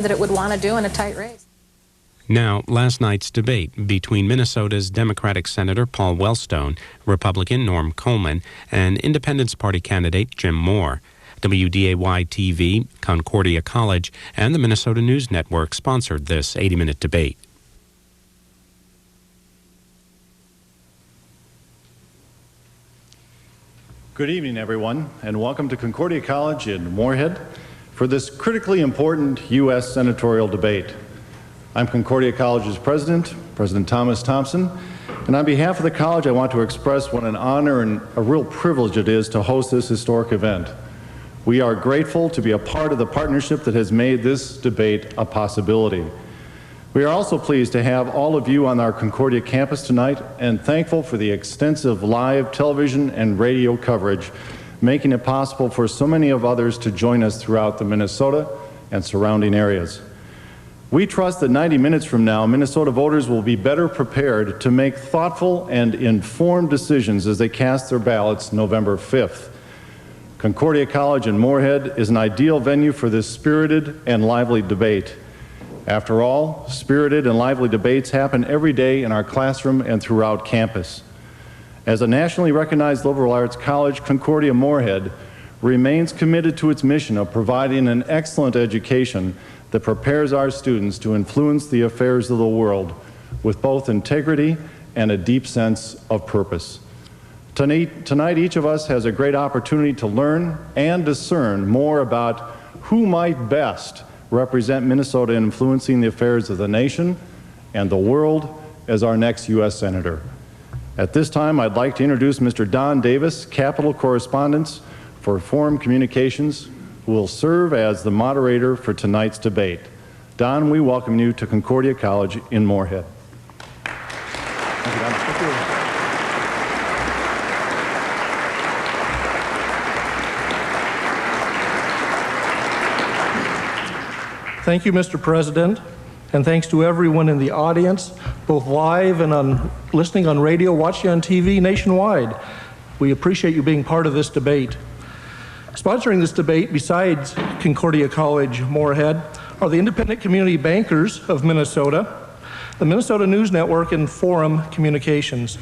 that it would want to do in a tight race. Now, last night's debate between Minnesota's Democratic Senator Paul Wellstone, Republican Norm Coleman, and Independence Party candidate Jim Moore. WDAY-TV, Concordia College, and the Minnesota News Network sponsored this 80-minute debate. Good evening, everyone, and welcome to Concordia College in Moorhead for this critically important U.S. senatorial debate. I'm Concordia College's president, President Thomas Thompson, and on behalf of the college, I want to express what an honor and a real privilege it is to host this historic event. We are grateful to be a part of the partnership that has made this debate a possibility. We are also pleased to have all of you on our Concordia campus tonight and thankful for the extensive live television and radio coverage, making it possible for so many of others to join us throughout the Minnesota and surrounding areas. We trust that 90 minutes from now, Minnesota voters will be better prepared to make thoughtful and informed decisions as they cast their ballots November 5th. Concordia College in Moorhead is an ideal venue for this spirited and lively debate. After all, spirited and lively debates happen every day in our classroom and throughout campus. As a nationally recognized liberal arts college, Concordia Moorhead remains committed to its mission of providing an excellent education that prepares our students to influence the affairs of the world with both integrity and a deep sense of purpose. Tonight, each of us has a great opportunity to learn and discern more about who might best represent Minnesota in influencing the affairs of the nation and the world as our next U.S. Senator. At this time, I'd like to introduce Mr. Don Davis, Capitol Correspondent for Forum Communications, who will serve as the moderator for tonight's debate. Don, we welcome you to Concordia College in Moorhead. Thank you, Don. Thank you. Thank you, Mr. President, and thanks to everyone in the audience, both live and listening on radio, watching on TV nationwide. We appreciate you being part of this debate. Sponsoring this debate, besides Concordia College Moorhead, are the Independent Community Bankers of Minnesota, the Minnesota News Network, and Forum Communications.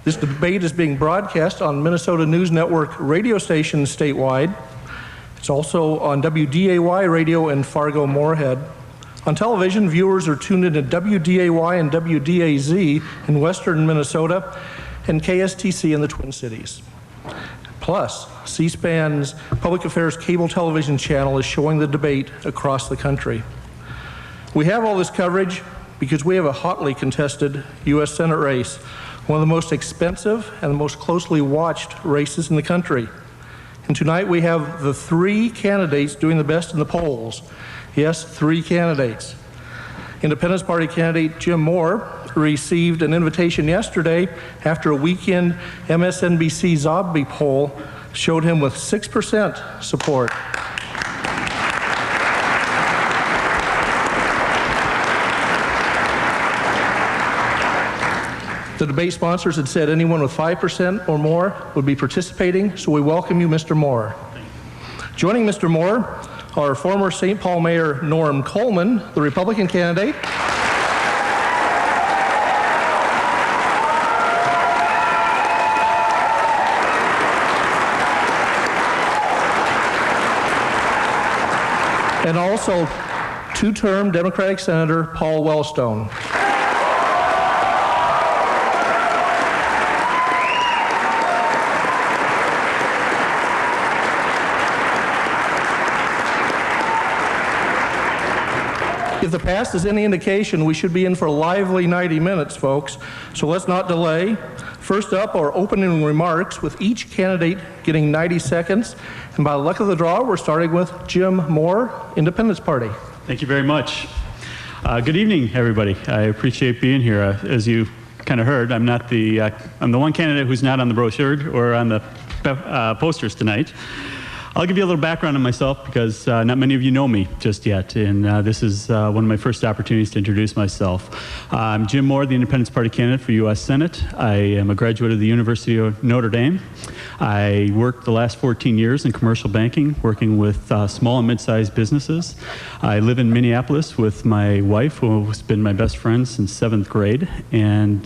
This debate is being broadcast on Minnesota News Network radio stations statewide. It's also on WDAY radio in Fargo, Moorhead. On television, viewers are tuned into WDAY and WDAZ in western Minnesota and KSTC in the Twin Cities. Plus, C-SPAN's Public Affairs cable television channel is showing the debate across the country. We have all this coverage because we have a hotly contested U.S. Senate race, one of the most expensive and the most closely watched races in the country. And tonight we have the three candidates doing the best in the polls. Yes, three candidates. Independence Party candidate Jim Moore received an invitation yesterday after a weekend MSNBC Zogby poll showed him with 6% support. The debate sponsors had said anyone with 5% or more would be participating, so we welcome you, Mr. Moore. Joining Mr. Moore are former St. Paul Mayor Norm Coleman, the Republican candidate, and also two-term Democratic Senator Paul Wellstone. If the past is any indication, we should be in for a lively 90 minutes, folks. So let's not delay. First up are opening remarks, with each candidate getting 90 seconds. And by luck of the draw, we're starting with Jim Moore, Independence Party. Thank you very much. Good evening, everybody. I appreciate being here. As you kind of heard, I'm the one candidate who's not on the brochure or on the posters tonight. I'll give you a little background on myself because not many of you know me just yet, and this is one of my first opportunities to introduce myself. I'm Jim Moore, the Independence Party candidate for U.S. Senate. I am a graduate of the University of Notre Dame. I worked the last 14 years in commercial banking, working with small and mid-sized businesses. I live in Minneapolis with my wife, who has been my best friend since 7th grade, and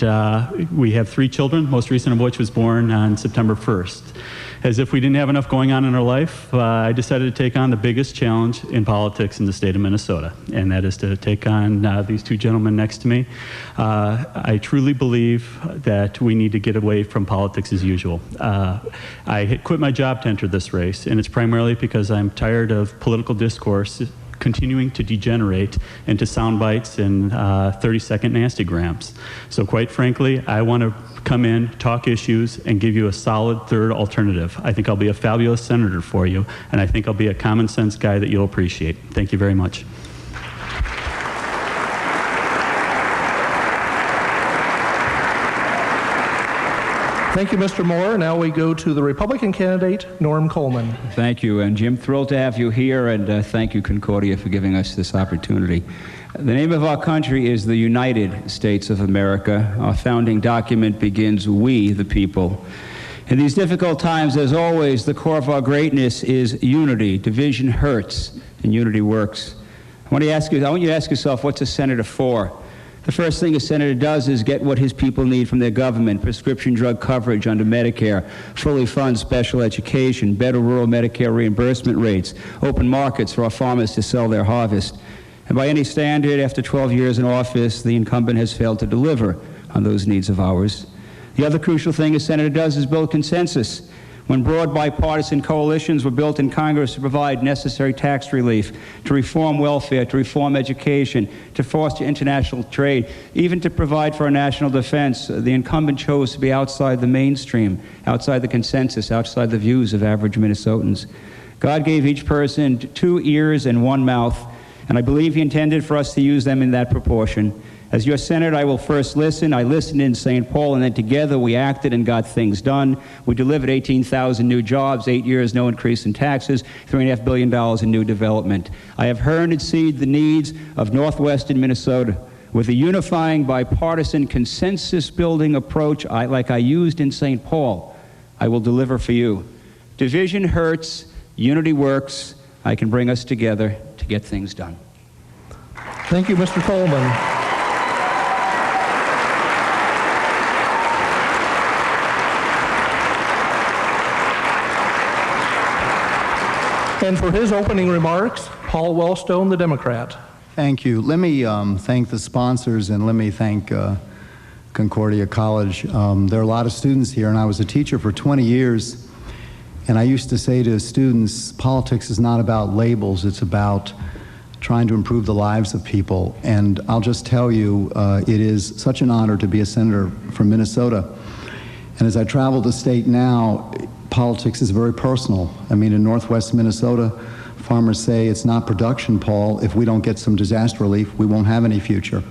we have 3 children, most recent of which was born on September 1st. As if we didn't have enough going on in our life, I decided to take on the biggest challenge in politics in the state of Minnesota, and that is to take on these 2 gentlemen next to me. I truly believe that we need to get away from politics as usual. I had quit my job to enter this race, and it's primarily because I'm tired of political discourse continuing to degenerate into sound bites and 30-second nastygrams. So quite frankly, I want to come in, talk issues, and give you a solid third alternative. I think I'll be a fabulous senator for you, and I think I'll be a common sense guy that you'll appreciate. Thank you very much. Thank you, Mr. Moore. Now we go to the Republican candidate, Norm Coleman. Thank you, and Jim, thrilled to have you here, and thank you, Concordia, for giving us this opportunity. The name of our country is the United States of America. Our founding document begins, "We, the people." In these difficult times, as always, the core of our greatness is unity. Division hurts, and unity works. I want you to ask yourself, what's a senator for? The first thing a senator does is get what his people need from their government: prescription drug coverage under Medicare, fully fund special education, better rural Medicare reimbursement rates, open markets for our farmers to sell their harvest. And by any standard, after 12 years in office, the incumbent has failed to deliver on those needs of ours. The other crucial thing a senator does is build consensus. When broad bipartisan coalitions were built in Congress to provide necessary tax relief, to reform welfare, to reform education, to foster international trade, even to provide for our national defense, the incumbent chose to be outside the mainstream, outside the consensus, outside the views of average Minnesotans. God gave each person 2 ears and 1 mouth, and I believe He intended for us to use them in that proportion. As your senator, I will first listen. I listened in St. Paul, and then together we acted and got things done. We delivered 18,000 new jobs, 8 years, no increase in taxes, $3.5 billion in new development. I have heard and seen the needs of northwestern Minnesota. With a unifying, bipartisan, consensus-building approach like I used in St. Paul, I will deliver for you. Division hurts, unity works. I can bring us together to get things done. Thank you, Mr. Coleman. And for his opening remarks, Paul Wellstone, the Democrat. Thank you. Let me thank the sponsors, and let me thank Concordia College. There are a lot of students here, and I was a teacher for 20 years, and I used to say to students, politics is not about labels, it's about trying to improve the lives of people. And I'll just tell you, it is such an honor to be a senator from Minnesota. And as I travel the state now, politics is very personal. I mean, in northwest Minnesota, farmers say it's not production, Paul. If we don't get some disaster relief, we won't have any future.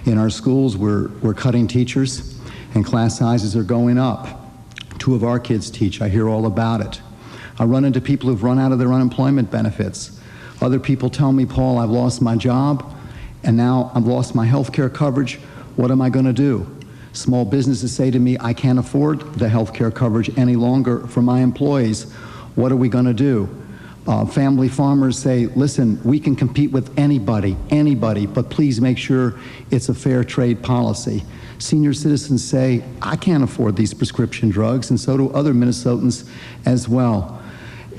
In our schools, we're cutting teachers, and class sizes are going up. 2 of our kids teach. I hear all about it. I run into people who've run out of their unemployment benefits. Other people tell me, Paul, I've lost my job, and now I've lost my health care coverage. What am I going to do? Small businesses say to me, I can't afford the health care coverage any longer for my employees. What are we going to do? Family farmers say, listen, we can compete with anybody, but please make sure it's a fair trade policy. Senior citizens say, I can't afford these prescription drugs, and so do other Minnesotans as well.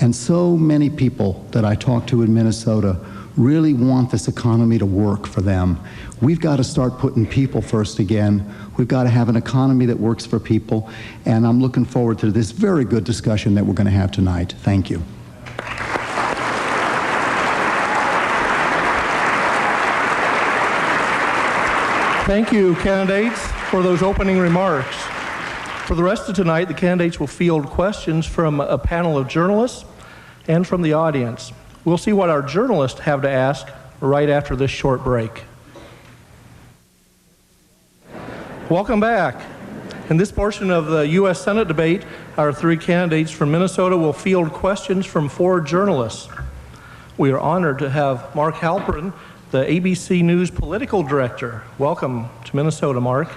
And so many people that I talk to in Minnesota really want this economy to work for them. We've got to start putting people first again. We've got to have an economy that works for people, and I'm looking forward to this very good discussion that we're going to have tonight. Thank you. Thank you, candidates, for those opening remarks. For the rest of tonight, the candidates will field questions from a panel of journalists and from the audience. We'll see what our journalists have to ask right after this short break. Welcome back. In this portion of the U.S. Senate debate, our three candidates from Minnesota will field questions from 4 journalists. We are honored to have Mark Halperin, the ABC News political director. Welcome to Minnesota, Mark.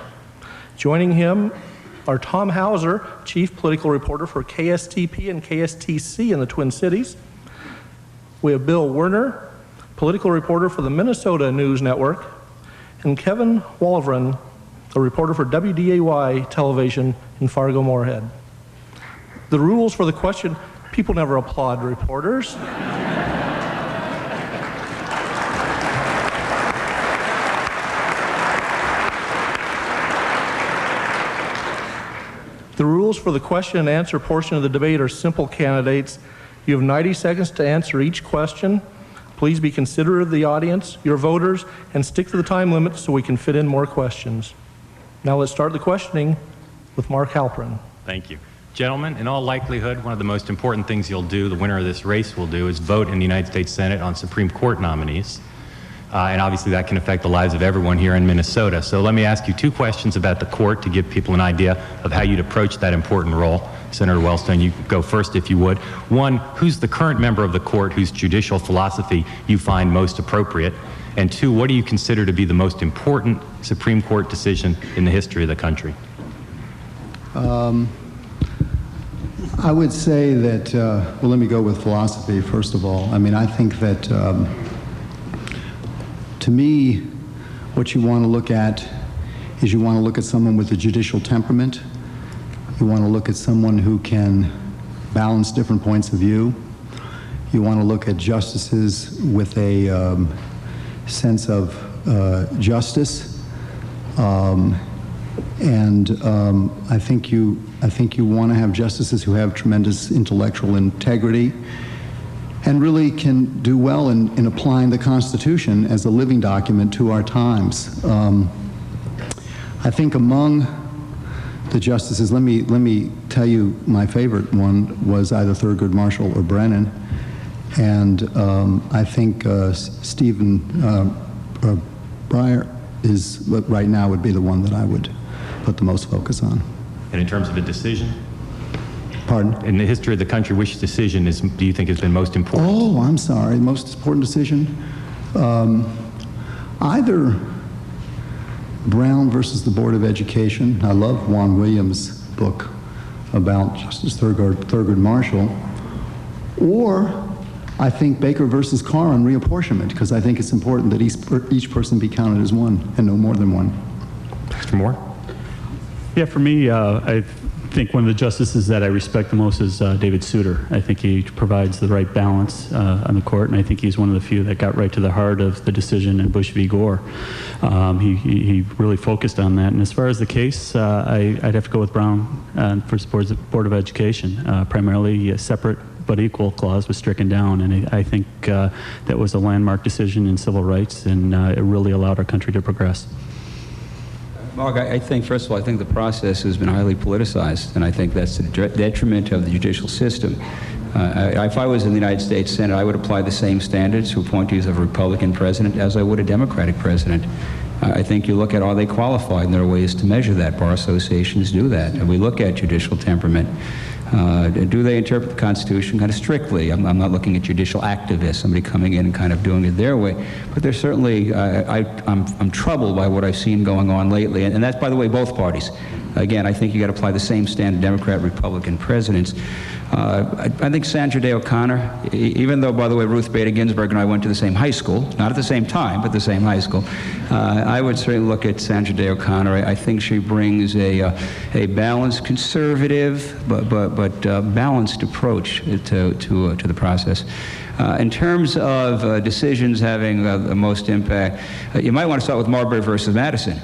Joining him are Tom Hauser, chief political reporter for KSTP and KSTC in the Twin Cities. We have Bill Werner, political reporter for the Minnesota News Network, and Kevin Wallevand, a reporter for WDAY television in Fargo-Moorhead. The rules for the question: people never applaud reporters. The rules for the question and answer portion of the debate are simple, candidates. You have 90 seconds to answer each question. Please be considerate of the audience, your voters, and stick to the time limit so we can fit in more questions. Now let's start the questioning with Mark Halperin. Thank you. Gentlemen, in all likelihood, one of the most important things you'll do, the winner of this race will do, is vote in the United States Senate on Supreme Court nominees. And obviously that can affect the lives of everyone here in Minnesota. So let me ask you 2 questions about the court to give people an idea of how you'd approach that important role. Senator Wellstone, you go first if you would. 1, who's the current member of the court whose judicial philosophy you find most appropriate? And 2, what do you consider to be the most important Supreme Court decision in the history of the country? I would say that, well, let me go with philosophy, first of all. I mean, I think that, to me, what you want to look at is you want to look at someone with a judicial temperament. You want to look at someone who can balance different points of view. You want to look at justices with a sense of justice, I think you want to have justices who have tremendous intellectual integrity and really can do well in applying the Constitution as a living document to our times. I think among the justices, let me tell you, my favorite one was either Thurgood Marshall or Brennan. And I think Stephen Breyer is, right now, would be the one that I would put the most focus on. And in terms of a decision? Pardon? In the history of the country, which decision do you think has been most important? Oh, I'm sorry. Most important decision? Either Brown versus the Board of Education. I love Juan Williams' book about Justice Thurgood Marshall. Or I think Baker versus Carr on reapportionment, because I think it's important that each person be counted as one and no more than one. Mr. Moore? Yeah, for me, I think one of the justices that I respect the most is David Souter. I think he provides the right balance on the court, and I think he's one of the few that got right to the heart of the decision in Bush v. Gore. He really focused on that. And as far as the case, I'd have to go with Brown for the Board of Education. Primarily a separate but equal clause was stricken down, and I think that was a landmark decision in civil rights, and it really allowed our country to progress. Mark, I think, first of all, I think the process has been highly politicized, and I think that's the detriment of the judicial system. If I was in the United States Senate, I would apply the same standards to appointees of a Republican president as I would a Democratic president. I think you look at, are they qualified, and there are ways to measure that. Bar associations do that, and we look at judicial temperament. Do they interpret the Constitution kind of strictly? I'm not looking at judicial activists, somebody coming in and kind of doing it their way. But there's certainly, I'm troubled by what I've seen going on lately, and that's, by the way, both parties. Again, I think you got to apply the same standard Democrat, Republican presidents. I think Sandra Day O'Connor, even though, by the way, Ruth Bader Ginsburg and I went to the same high school, not at the same time, but the same high school, I would certainly look at Sandra Day O'Connor. I think she brings a balanced, conservative, but balanced approach to the process. In terms of decisions having the most impact, you might want to start with Marbury versus Madison.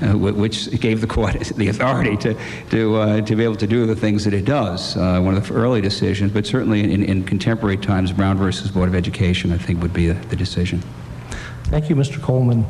Which gave the court the authority to be able to do the things that it does. One of the early decisions, but certainly in contemporary times, Brown versus Board of Education, I think, would be the decision. Thank you, Mr. Coleman.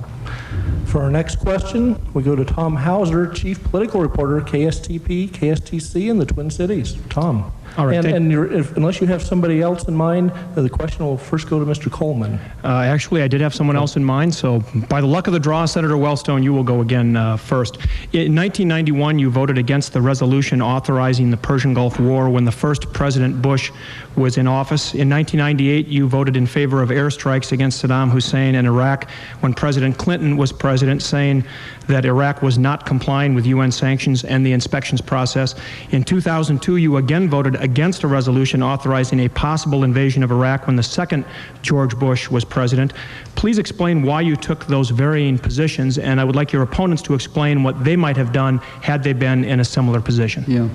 For our next question, we go to Tom Hauser, Chief Political Reporter, KSTP, KSTC in the Twin Cities. Tom. All right. Unless you have somebody else in mind, the question will first go to Mr. Coleman. Actually, I did have someone else in mind, so by the luck of the draw, Senator Wellstone, you will go again first. In 1991, you voted against the resolution authorizing the Persian Gulf War when the first President Bush was in office. In 1998, you voted in favor of airstrikes against Saddam Hussein and Iraq when President Clinton was president, saying that Iraq was not complying with UN sanctions and the inspections process. In 2002, you again voted against a resolution authorizing a possible invasion of Iraq when the second George Bush was president. Please explain why you took those varying positions, and I would like your opponents to explain what they might have done had they been in a similar position. Yeah.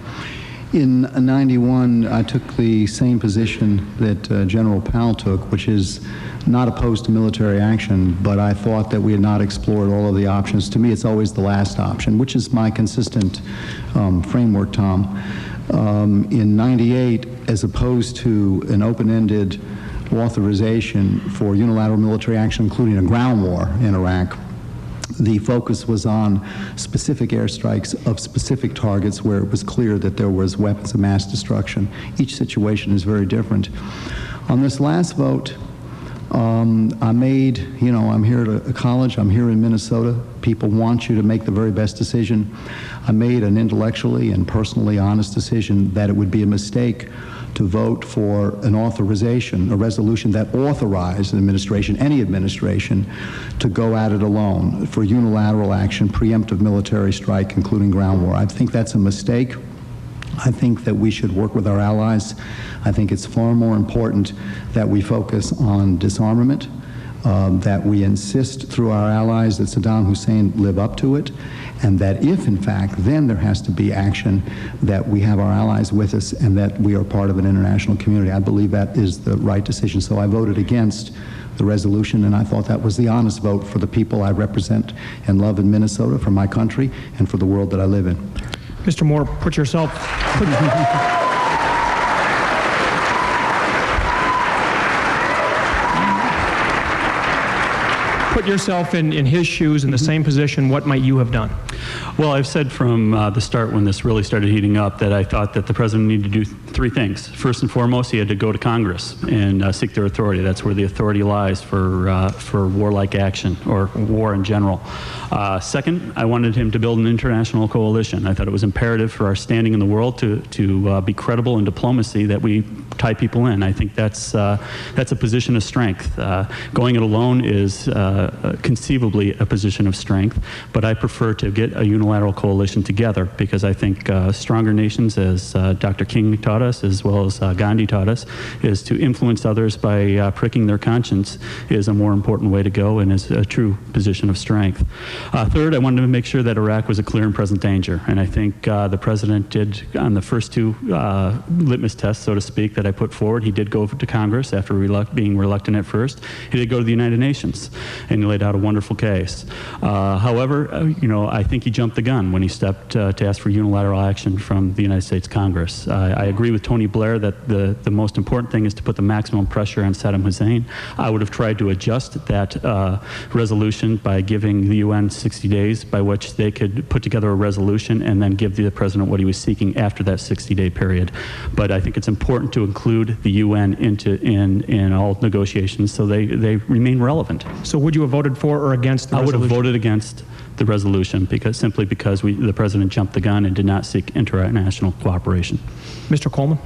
In '91, I took the same position that General Powell took, which is not opposed to military action, but I thought that we had not explored all of the options. To me, it's always the last option, which is my consistent framework, Tom. In '98, as opposed to an open-ended authorization for unilateral military action, including a ground war in Iraq, the focus was on specific airstrikes of specific targets where it was clear that there was weapons of mass destruction. Each situation is very different. On this last vote, I made, I'm here at a college, I'm here in Minnesota. People want you to make the very best decision. I made an intellectually and personally honest decision that it would be a mistake to vote for an authorization, a resolution that authorized an administration, any administration, to go at it alone for unilateral action, preemptive military strike, including ground war. I think that's a mistake. I think that we should work with our allies. I think it's far more important that we focus on disarmament, that we insist through our allies that Saddam Hussein live up to it, and that if, in fact, then there has to be action, that we have our allies with us and that we are part of an international community. I believe that is the right decision. So I voted against the resolution, and I thought that was the honest vote for the people I represent and love in Minnesota, for my country, and for the world that I live in. Mr. Moore, put yourself in his shoes, in the same position. What might you have done? Well, I've said from the start, when this really started heating up, that I thought that the president needed to do three things. First and foremost, he had to go to Congress and seek their authority. That's where the authority lies for warlike action, or war in general. Second, I wanted him to build an international coalition. I thought it was imperative for our standing in the world to be credible in diplomacy, that we tie people in. I think that's a position of strength. Going it alone is conceivably a position of strength, but I prefer to get a unilateral coalition together, because I think stronger nations, as Dr. King taught us, as well as Gandhi taught us, is to influence others by pricking their conscience is a more important way to go, and is a true position of strength. Third, I wanted to make sure that Iraq was a clear and present danger, and I think the president did on the first two litmus tests, so to speak, that I put forward. He did go to Congress after being reluctant at first. He did go to the United Nations, and he laid out a wonderful case. However, I think he jumped the gun when he stepped to ask for unilateral action from the United States Congress. I agree with Tony Blair that the most important thing is to put the maximum pressure on Saddam Hussein. I would have tried to adjust that resolution by giving the UN 60 days by which they could put together a resolution and then give the president what he was seeking after that 60-day period. But I think it's important to include the UN in all negotiations so they remain relevant. So would you have voted for or against the resolution? I would have voted against the resolution simply because the president jumped the gun and did not seek international cooperation. Mr. Coleman?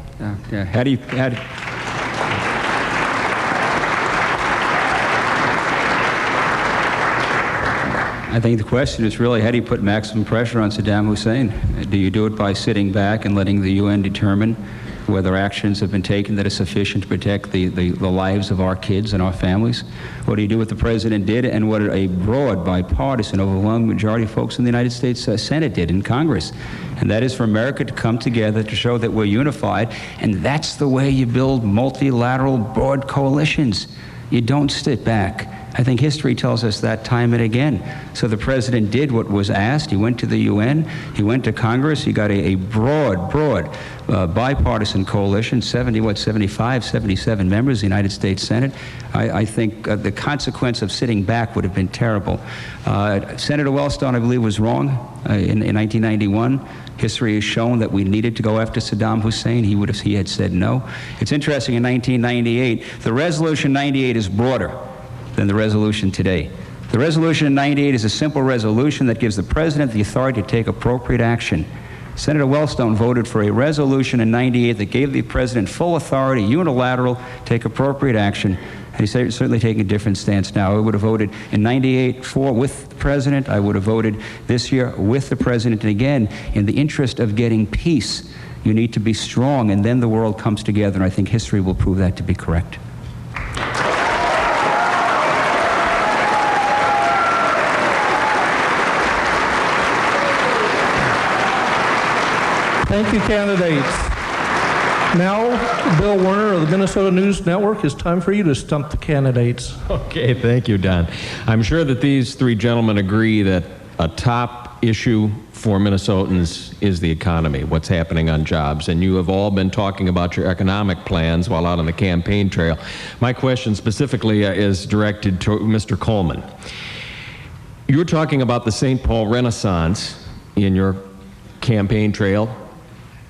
I think the question is really, how do you put maximum pressure on Saddam Hussein? Do you do it by sitting back and letting the UN determine whether actions have been taken that are sufficient to protect the lives of our kids and our families? What do you do what the president did, and what a broad, bipartisan, overwhelming majority of folks in the United States Senate did in Congress? And that is for America to come together to show that we're unified, and that's the way you build multilateral, broad coalitions. You don't sit back I think history tells us that time and again. So the president did what was asked. He went to the UN, he went to Congress, he got a broad bipartisan coalition, 75, 77 members, the United States Senate. I think the consequence of sitting back would have been terrible. Senator Wellstone, I believe, was wrong in 1991. History has shown that we needed to go after Saddam Hussein. He had said no. It's interesting, in 1998, the resolution 98 is broader than the resolution today. The resolution in 98 is a simple resolution that gives the president the authority to take appropriate action. Senator Wellstone voted for a resolution in 98 that gave the president full authority, unilateral, take appropriate action. And he's certainly taking a different stance now. I would have voted in 98 with the president. I would have voted this year with the president. And again, in the interest of getting peace, you need to be strong, and then the world comes together, and I think history will prove that to be correct. Thank you, candidates. Now, Bill Werner of the Minnesota News Network, it's time for you to stump the candidates. Okay, thank you, Don. I'm sure that these three gentlemen agree that a top issue for Minnesotans is the economy, what's happening on jobs. And you have all been talking about your economic plans while out on the campaign trail. My question specifically is directed to Mr. Coleman. You're talking about the St. Paul Renaissance in your campaign trail,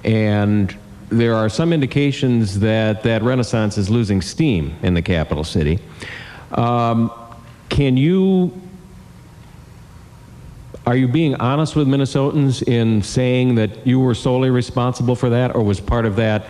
and there are some indications that that Renaissance is losing steam in the capital city. Are you being honest with Minnesotans in saying that you were solely responsible for that, or was part of that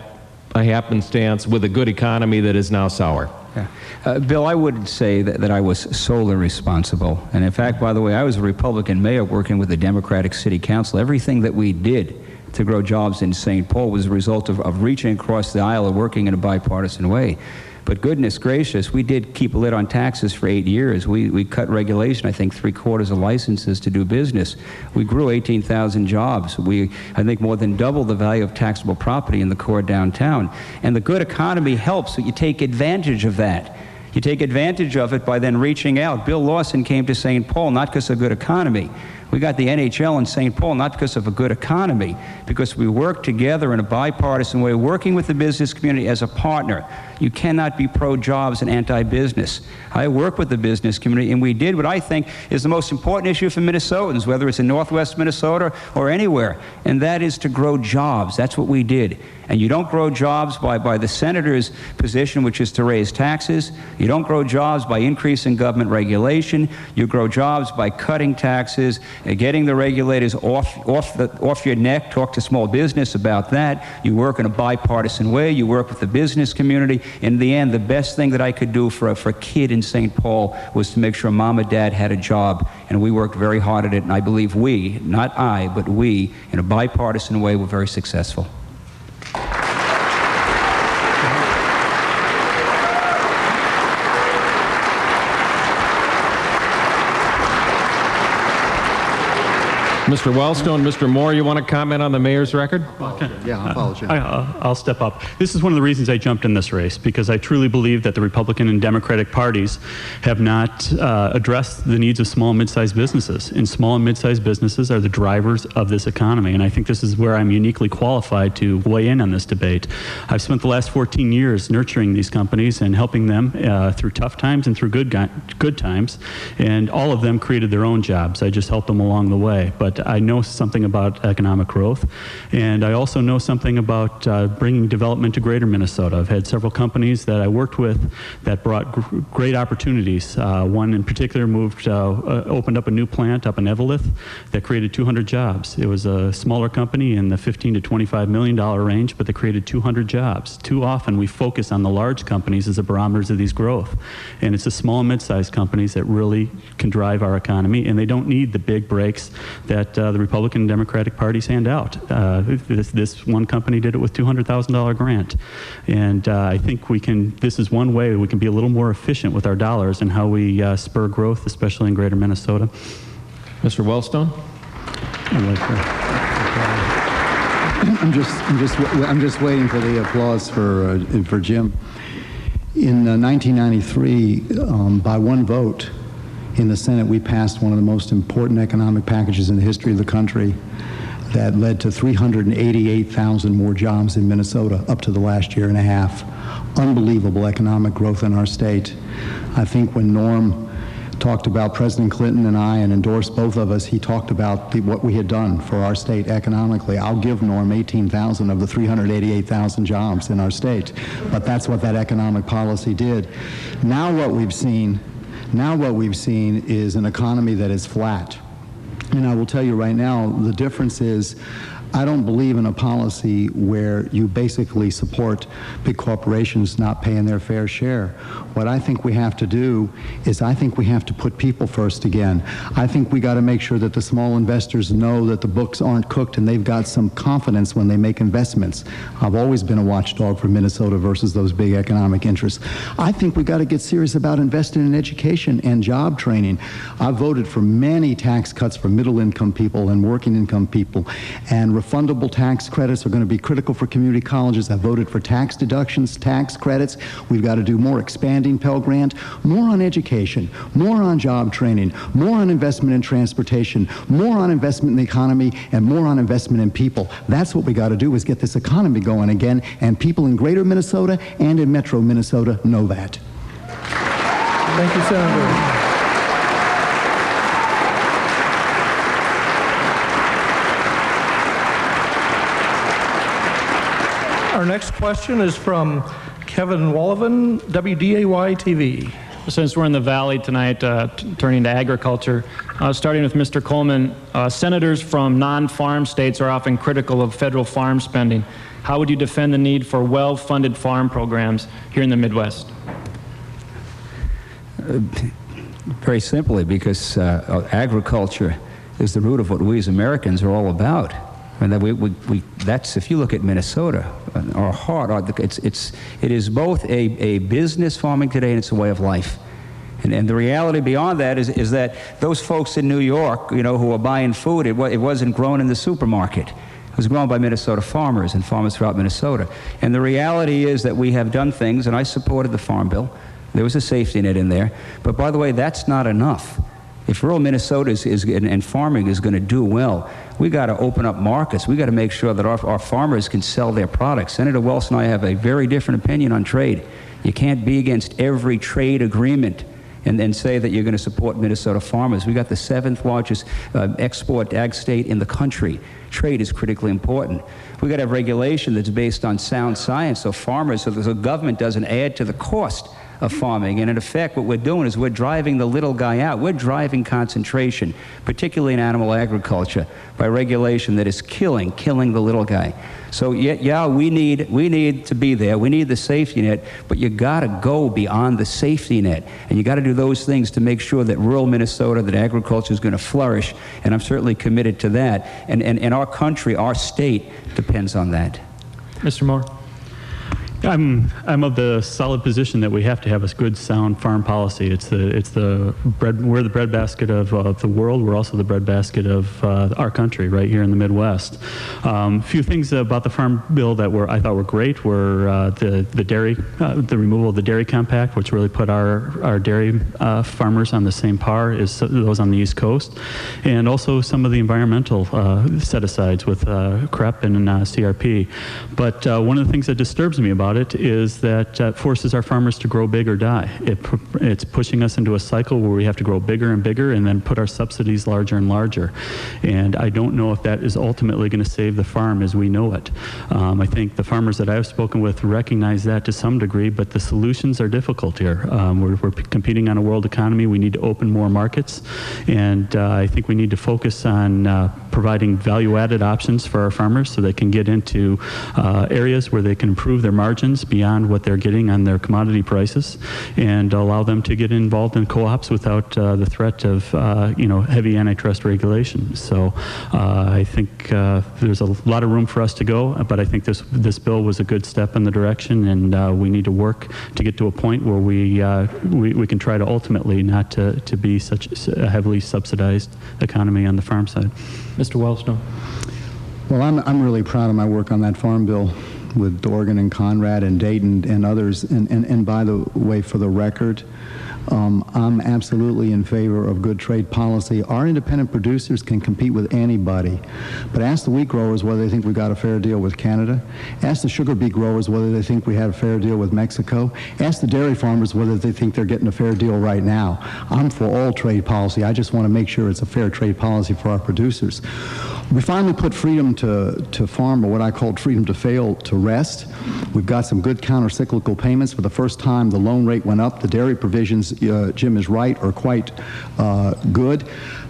a happenstance with a good economy that is now sour? Yeah. Bill, I wouldn't say that I was solely responsible. And in fact, by the way, I was a Republican mayor working with the Democratic City Council. Everything that we did to grow jobs in St. Paul was a result of reaching across the aisle and working in a bipartisan way. But goodness gracious, we did keep a lid on taxes for 8 years. We cut regulation, I think 3/4 of licenses to do business. We grew 18,000 jobs. We, I think, more than doubled the value of taxable property in the core downtown. And the good economy helps, so you take advantage of that. You take advantage of it by then reaching out. Bill Lawson came to St. Paul not because of good economy. We got the NHL in St. Paul not because of a good economy, because we work together in a bipartisan way, working with the business community as a partner. You cannot be pro-jobs and anti-business. I work with the business community, and we did what I think is the most important issue for Minnesotans, whether it's in Northwest Minnesota or anywhere, and that is to grow jobs. That's what we did. And you don't grow jobs by the senator's position, which is to raise taxes. You don't grow jobs by increasing government regulation. You grow jobs by cutting taxes, getting the regulators off your neck. Talk to small business about that. You work in a bipartisan way. You work with the business community. In the end, the best thing that I could do for a kid in St. Paul was to make sure mom and dad had a job, and we worked very hard at it. And I believe we, not I, but we, in a bipartisan way, were very successful. Mr. Wellstone, Mr. Moore, you want to comment on the mayor's record? Okay. Yeah, I'll follow you. I'll step up. This is one of the reasons I jumped in this race, because I truly believe that the Republican and Democratic parties have not addressed the needs of small and mid-sized businesses. And small and mid-sized businesses are the drivers of this economy. And I think this is where I'm uniquely qualified to weigh in on this debate. I've spent the last 14 years nurturing these companies and helping them through tough times and through good times. And all of them created their own jobs. I just helped them along the way. But I know something about economic growth, and I also know something about bringing development to greater Minnesota. I've had several companies that I worked with that brought great opportunities. One in particular opened up a new plant up in Eveleth that created 200 jobs. It was a smaller company in the $15 to $25 million range, but they created 200 jobs. Too often we focus on the large companies as the barometers of these growth, and it's the small and mid-sized companies that really can drive our economy, and they don't need the big breaks that the Republican and Democratic parties hand out. This one company did it with $200,000 grant. And I think this is one way we can be a little more efficient with our dollars and how we spur growth, especially in greater Minnesota. Mr. Wellstone? I'm just waiting for the applause for Jim. In 1993, by one vote in the Senate, we passed one of the most important economic packages in the history of the country that led to 388,000 more jobs in Minnesota up to the last year and a half. Unbelievable economic growth in our state. I think when Norm talked about President Clinton and I and endorsed both of us, he talked about what we had done for our state economically. I'll give Norm 18,000 of the 388,000 jobs in our state, but that's what that economic policy did. Now what we've seen is an economy that is flat. And I will tell you right now, the difference is I don't believe in a policy where you basically support big corporations not paying their fair share. What I think we have to do is I think we have to put people first again. I think we got to make sure that the small investors know that the books aren't cooked and they've got some confidence when they make investments. I've always been a watchdog for Minnesota versus those big economic interests. I think we got to get serious about investing in education and job training. I've voted for many tax cuts for middle-income people and working-income people, and refundable tax credits are going to be critical for community colleges. I voted for tax deductions, tax credits. We've got to do more expanding Pell Grant, more on education, more on job training, more on investment in transportation, more on investment in the economy, and more on investment in people. That's what we got to do, is get this economy going again, and people in greater Minnesota and in metro Minnesota know that. Thank you, Senator. Our next question is from Kevin Wallevand, WDAY-TV. Since we're in the Valley tonight, turning to agriculture, starting with Mr. Coleman, senators from non-farm states are often critical of federal farm spending. How would you defend the need for well-funded farm programs here in the Midwest? Very simply, because agriculture is the root of what we as Americans are all about. And that's, if you look at Minnesota, our heart, it is both a business, farming today, and it's a way of life. And the reality beyond that is that those folks in New York, who are buying food, it wasn't grown in the supermarket. It was grown by Minnesota farmers and farmers throughout Minnesota. And the reality is that we have done things, and I supported the Farm Bill. There was a safety net in there. But by the way, that's not enough. If rural Minnesota and farming is going to do well, we got to open up markets. We got to make sure that our farmers can sell their products. Senator Wellstone and I have a very different opinion on trade. You can't be against every trade agreement and then say that you're going to support Minnesota farmers. We got the 7th largest export ag state in the country. Trade is critically important. We got to have regulation that's based on sound science, so the government doesn't add to the cost of farming. And in effect, what we're doing is we're driving the little guy out. We're driving concentration, particularly in animal agriculture, by regulation that is killing the little guy. So yeah, we need to be there. We need the safety net, but you got to go beyond the safety net, and you got to do those things to make sure that rural Minnesota, that agriculture is going to flourish. And I'm certainly committed to that. And our country, our state, depends on that. Mr. Moore. I'm of the solid position that we have to have a good, sound farm policy. We're the breadbasket of the world. We're also the breadbasket of our country, right here in the Midwest. A few things about the Farm Bill that I thought were great were the removal of the dairy compact, which really put our dairy farmers on the same par as those on the East Coast, and also some of the environmental set-asides with CREP and CRP. But one of the things that disturbs me about it is that forces our farmers to grow big or die. It's pushing us into a cycle where we have to grow bigger and bigger and then put our subsidies larger and larger. And I don't know if that is ultimately going to save the farm as we know it. I think the farmers that I've spoken with recognize that to some degree, but the solutions are difficult here. We're competing on a world economy. We need to open more markets, and I think we need to focus on providing value-added options for our farmers so they can get into areas where they can improve their margins beyond what they're getting on their commodity prices, and allow them to get involved in co-ops without the threat of heavy antitrust regulation. So I think there's a lot of room for us to go, but I think this bill was a good step in the direction, and we need to work to get to a point where we can try to ultimately not to be such a heavily subsidized economy on the farm side. Mr. Wellstone. Well, I'm really proud of my work on that Farm Bill. with Oregon and Conrad and Dayton and others. And by the way, for the record, I'm absolutely in favor of good trade policy. Our independent producers can compete with anybody. But ask the wheat growers whether they think we got a fair deal with Canada. Ask the sugar beet growers whether they think we had a fair deal with Mexico. Ask the dairy farmers whether they think they're getting a fair deal right now. I'm for all trade policy. I just want to make sure it's a fair trade policy for our producers. We finally put freedom to farm, or what I called freedom to fail, to rest. We've got some good counter-cyclical payments. For the first time, the loan rate went up. The dairy provisions, Jim is right, are quite good.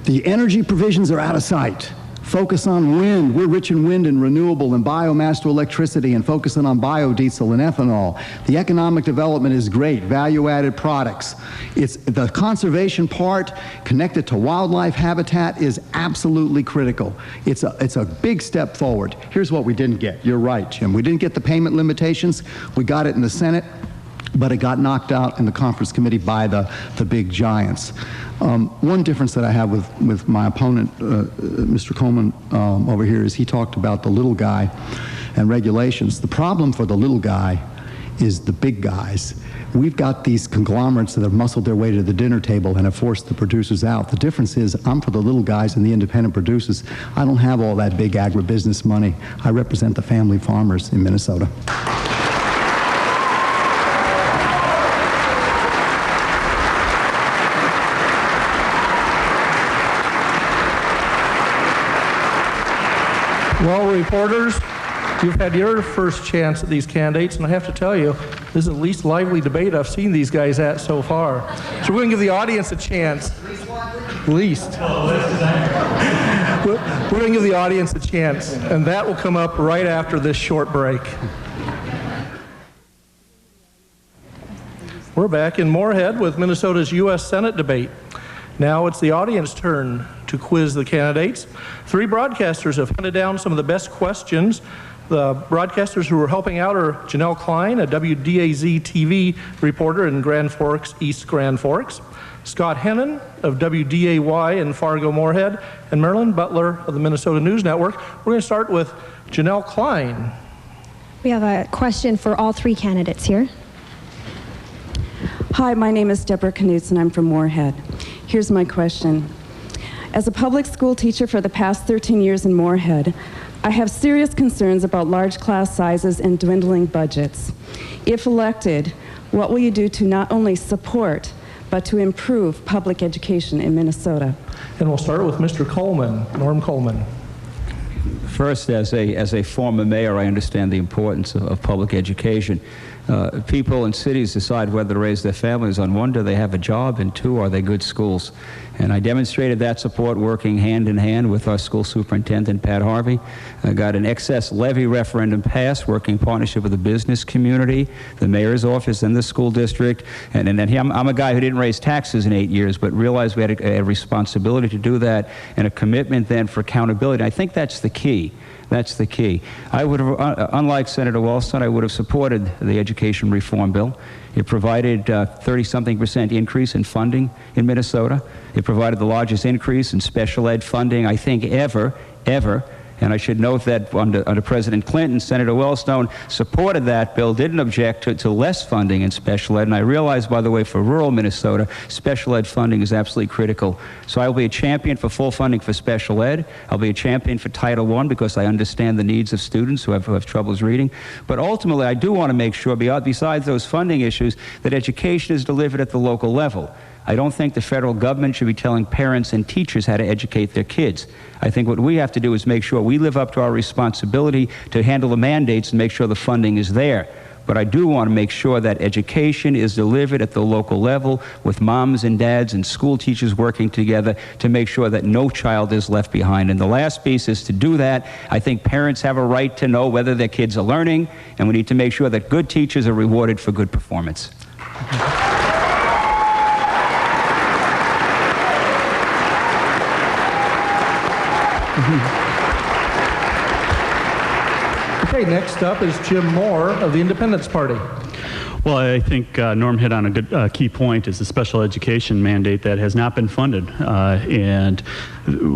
The energy provisions are out of sight. Focus on wind. We're rich in wind and renewable and biomass to electricity, and focusing on biodiesel and ethanol. The economic development is great. Value-added products. It's the conservation part connected to wildlife habitat is absolutely critical. It's a big step forward. Here's what we didn't get. You're right, Jim. We didn't get the payment limitations. We got it in the Senate, but it got knocked out in the conference committee by the big giants. One difference that I have with my opponent, Mr. Coleman, over here, is he talked about the little guy and regulations. The problem for the little guy is the big guys. We've got these conglomerates that have muscled their way to the dinner table and have forced the producers out. The difference is I'm for the little guys and the independent producers. I don't have all that big agribusiness money. I represent the family farmers in Minnesota. Well, reporters, you've had your first chance at these candidates, and I have to tell you, this is the least lively debate I've seen these guys at so far. So we're going to give the audience a chance. Least. We're going to give the audience a chance, and that will come up right after this short break. We're back in Moorhead with Minnesota's U.S. Senate debate. Now it's the audience turn to quiz the candidates. Three broadcasters have hunted down some of the best questions. The broadcasters who are helping out are Janelle Klein, a WDAY-TV reporter in Grand Forks, East Grand Forks, Scott Hennon of WDAY in Fargo Moorhead, and Marilyn Butler of the Minnesota News Network. We're going to start with Janelle Klein. We have a question for all three candidates here. Hi, my name is Deborah Knutson. I'm from Moorhead. Here's my question. As a public school teacher for the past 13 years in Moorhead, I have serious concerns about large class sizes and dwindling budgets. If elected, what will you do to not only support, but to improve public education in Minnesota? And we'll start with Mr. Coleman, Norm Coleman. First, as a former mayor, I understand the importance of public education. People in cities decide whether to raise their families on, one, do they have a job, and two, are they good schools? And I demonstrated that support working hand in hand with our school superintendent, Pat Harvey. I got an excess levy referendum passed, working in partnership with the business community, the mayor's office, and the school district. And I'm a guy who didn't raise taxes in 8 years, but realized we had a responsibility to do that, and a commitment then for accountability. I think that's the key. That's the key. I would have, unlike Senator Wellstone, I would have supported the education reform bill. It provided 30-something% increase in funding in Minnesota. It provided the largest increase in special ed funding, I think, ever. And I should note that under President Clinton, Senator Wellstone supported that bill, didn't object to less funding in special ed. And I realize, by the way, for rural Minnesota, special ed funding is absolutely critical. So I will be a champion for full funding for special ed. I'll be a champion for Title I because I understand the needs of students who have troubles reading. But ultimately, I do want to make sure, besides those funding issues, that education is delivered at the local level. I don't think the federal government should be telling parents and teachers how to educate their kids. I think what we have to do is make sure we live up to our responsibility to handle the mandates and make sure the funding is there. But I do want to make sure that education is delivered at the local level with moms and dads and school teachers working together to make sure that no child is left behind. And the last piece is to do that, I think parents have a right to know whether their kids are learning, and we need to make sure that good teachers are rewarded for good performance. Okay, next up is Jim Moore of the Independence Party. Well, I think Norm hit on a good key point, is the special education mandate that has not been funded. And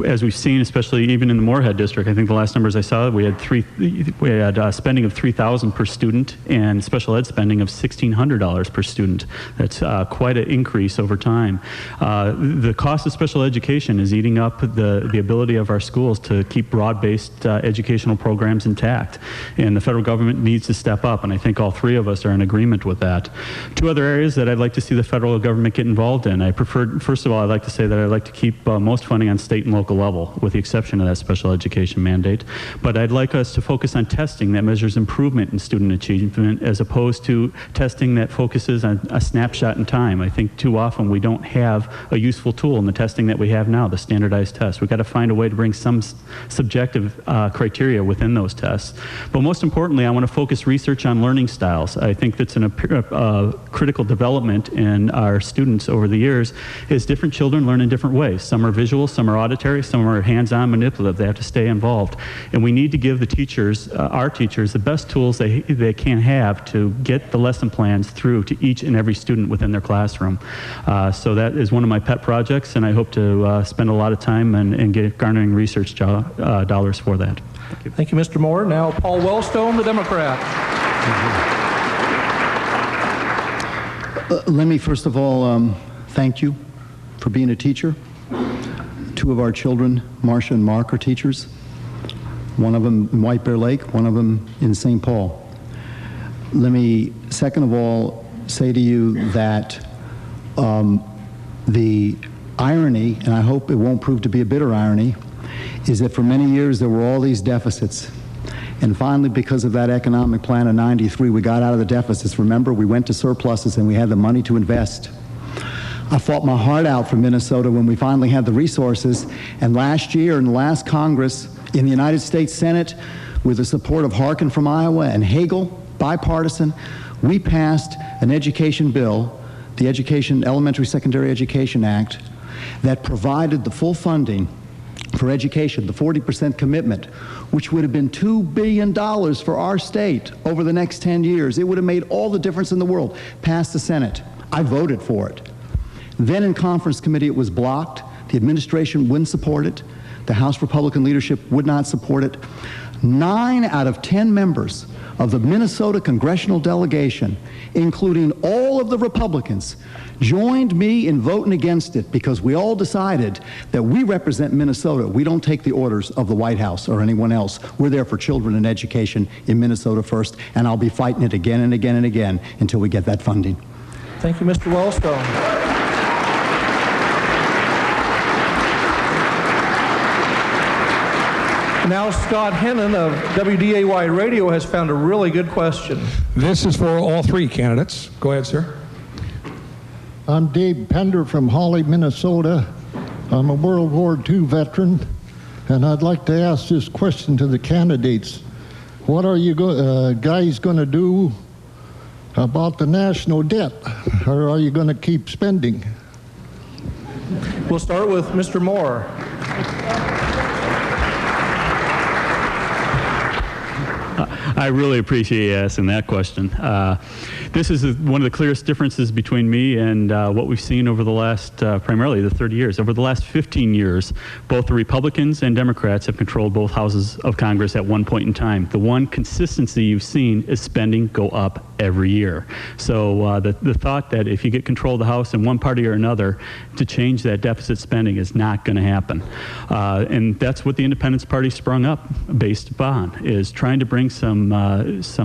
as we've seen, especially even in the Moorhead district, I think the last numbers I saw, we had spending of $3,000 per student and special ed spending of $1,600 per student. That's quite an increase over time. The cost of special education is eating up the ability of our schools to keep broad-based educational programs intact. And the federal government needs to step up, and I think all three of us are in agreement with that. Two other areas that I'd like to see the federal government get involved in. First of all, I'd like to say that I'd like to keep most funding on state and local level, with the exception of that special education mandate. But I'd like us to focus on testing that measures improvement in student achievement, as opposed to testing that focuses on a snapshot in time. I think too often we don't have a useful tool in the testing that we have now, the standardized tests. We've got to find a way to bring some subjective criteria within those tests. But most importantly, I want to focus research on learning styles. I think that's a critical development in our students over the years, is different children learn in different ways. Some are visual, some are auditory, some are hands-on manipulative. They have to stay involved. And we need to give the teachers, our teachers, the best tools they can have to get the lesson plans through to each and every student within their classroom. So that is one of my pet projects, and I hope to spend a lot of time and garnering research dollars for that. Thank you. Thank you, Mr. Moore. Now, Paul Wellstone, the Democrat. Let me first of all thank you for being a teacher. Two of our children, Marcia and Mark, are teachers. One of them in White Bear Lake, one of them in St. Paul. Let me, second of all, say to you that the irony, and I hope it won't prove to be a bitter irony, is that for many years there were all these deficits. And finally, because of that economic plan of '93, we got out of the deficits. Remember, we went to surpluses and we had the money to invest. I fought my heart out for Minnesota when we finally had the resources. And last year, in the last Congress, in the United States Senate, with the support of Harkin from Iowa and Hagel, bipartisan, we passed an education bill, the Elementary Secondary Education Act, that provided the full funding for education, the 40% commitment, which would have been $2 billion for our state over the next 10 years. It would have made all the difference in the world. Passed the Senate. I voted for it. Then in conference committee it was blocked. The administration wouldn't support it. The House Republican leadership would not support it. 9 out of 10 members of the Minnesota congressional delegation, including all of the Republicans, joined me in voting against it because we all decided that we represent Minnesota. We don't take the orders of the White House or anyone else. We're there for children and education in Minnesota first, and I'll be fighting it again and again and again until we get that funding. Thank you, Mr. Wellstone. Now Scott Hennon of WDAY Radio has found a really good question. This is for all three candidates. Go ahead, sir. I'm Dave Pender from Hawley, Minnesota. I'm a World War II veteran, and I'd like to ask this question to the candidates. What are you guys going to do about the national debt, or are you going to keep spending? We'll start with Mr. Moore. I really appreciate you asking that question. This is one of the clearest differences between me and what we've seen over the last, primarily the 30 years. Over the last 15 years, both the Republicans and Democrats have controlled both houses of Congress at one point in time. The one consistency you've seen is spending go up every year. So the thought that if you get control of the House in one party or another, to change that deficit spending is not going to happen. And that's what the Independence Party sprung up based upon, is trying to bring some